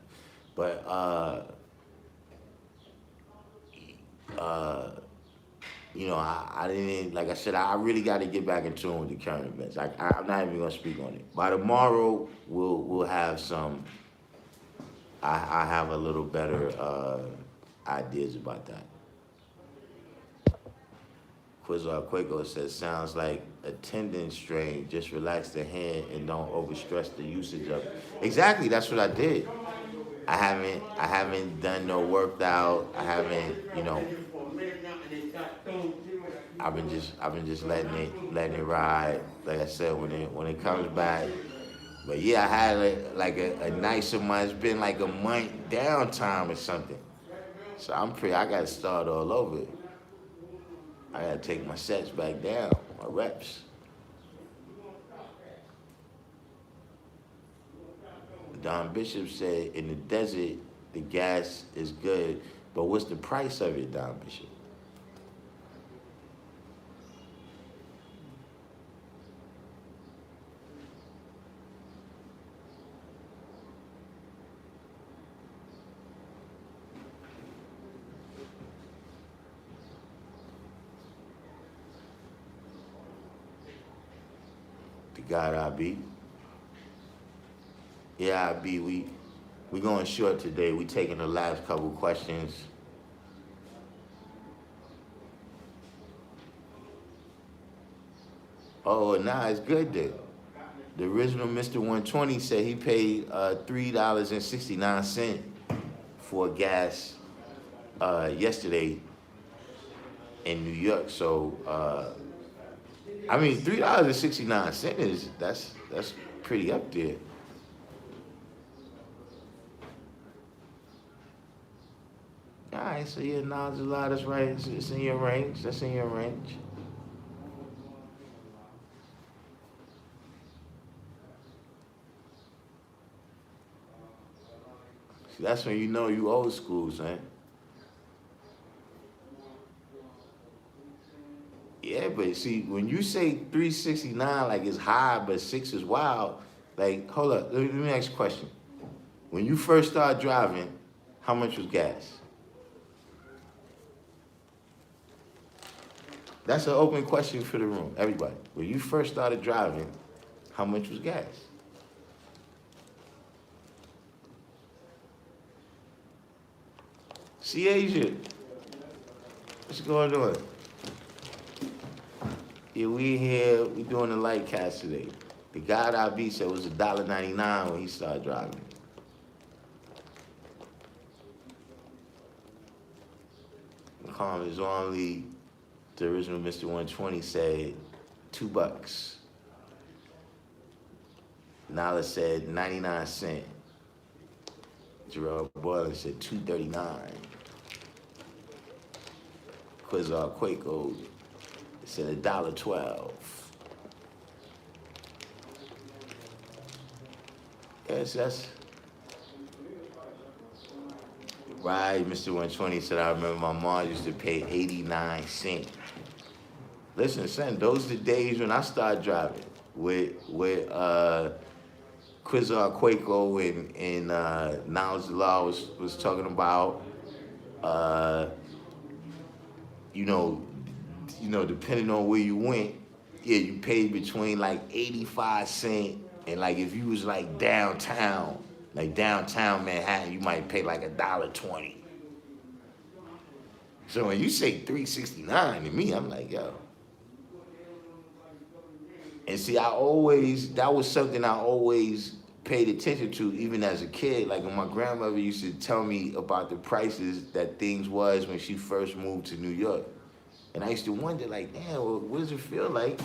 But you know, I didn't, like I said, I really got to get back in tune with the current events. I'm not even gonna speak on it. By tomorrow, we'll have some. I have a little better ideas about that. Quaco says, sounds like a tendon strain. Just relax the hand and don't overstress the usage of it. Exactly, that's what I did. I haven't done no workout. I haven't, you know. I've been just letting it ride. Like I said, when it comes back. But yeah, I had a nice amount. It's been like a month downtime or something. So I gotta start all over. I gotta take my sets back down, my reps. Don Bishop said, in the desert, the gas is good, but what's the price of it, Don Bishop? The God I be. Yeah, I be. We going short today. We taking the last couple questions. Oh, nah, it's good then. The original Mr. 120 said he paid $3.69 for gas yesterday. in New York. So, I mean, $3.69 is that's pretty up there. All right, so yeah, knowledge a lot. That's right. It's in your range. That's in your range. See, that's when you know you old school, man. Yeah, but see, when you say 369, like it's high, but 6 is wild. Like, hold up. Let me ask you a question. When you first started driving, how much was gas? That's an open question for the room, everybody. When you first started driving, how much was gas? See, Asia, what's going on? Yeah, we here, we doing the light cast today. The guy that I beat said it was $1.99 when he started driving. Calm is only, the original Mr. 120 said $2. Nala said 99 cents. Gerald Boylan said $2.39. Quizar Quaco said $1.12. Yes, that's right. Mr. 120 said, I remember my mom used to pay 89 cents. Listen, son, those are the days when I started driving with Quizar Quaco and Knowledge the Law was talking about, depending on where you went, yeah, you paid between like 85 cents and like if you was like downtown Manhattan, you might pay like $1.20. So when you say 369 to me, I'm like, yo. And see, that was something I always paid attention to even as a kid. Like when my grandmother used to tell me about the prices that things was when she first moved to New York. And I used to wonder, like, damn, well, what does it feel like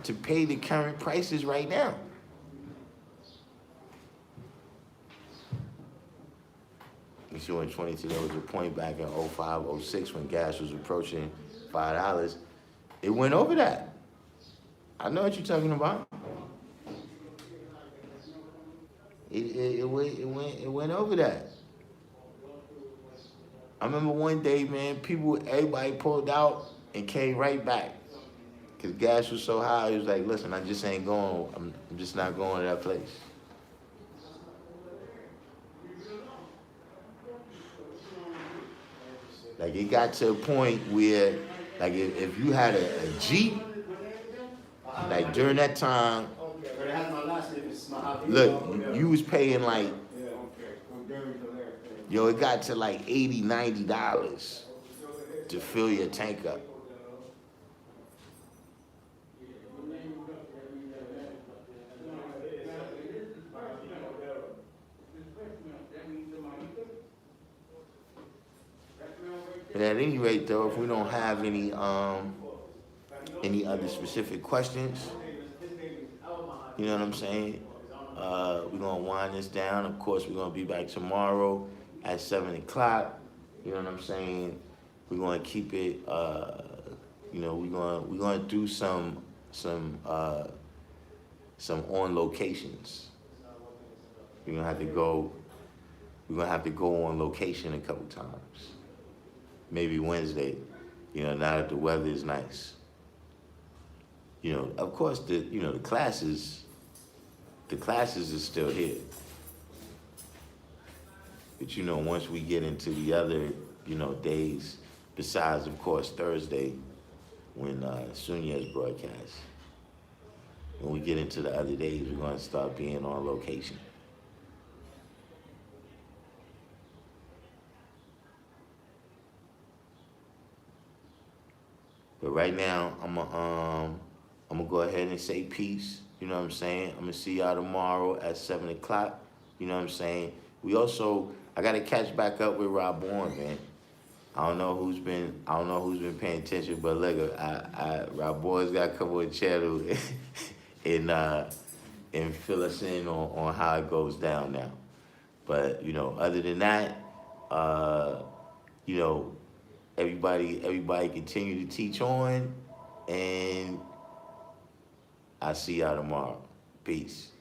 to pay the current prices right now? You see, in 22, there was a point back in 05, 06 when gas was approaching $5. It went over that. I know what you're talking about. It went over that. I remember one day, man, everybody pulled out and came right back. Cause gas was so high, it was like, listen, I just ain't going, I'm just not going to that place. Like it got to a point where, like if you had a Jeep, like during that time, look, you was paying like, yo, it got to like $80, $90 to fill your tank up. But at any rate, though, if we don't have any other specific questions, you know what I'm saying? We're gonna wind this down. Of course, we're gonna be back tomorrow at 7 o'clock. You know what I'm saying? We're gonna keep it. We're gonna do some on locations. We're gonna have to go on location a couple times. Maybe Wednesday, now that the weather is nice. Of course, the classes are still here. But once we get into the other, days, besides, of course, Thursday, when Sunya's broadcast, when we get into the other days, we're going to start being on location. But right now, I'm gonna go ahead and say peace. You know what I'm saying? I'm gonna see y'all tomorrow at 7 o'clock. You know what I'm saying? I gotta catch back up with Rob Bourne, man. I don't know who's been paying attention, but look, our boys got to come on the channel and fill us in on how it goes down now. But you know, other than that, you know, everybody continue to teach on, and I'll see y'all tomorrow. Peace.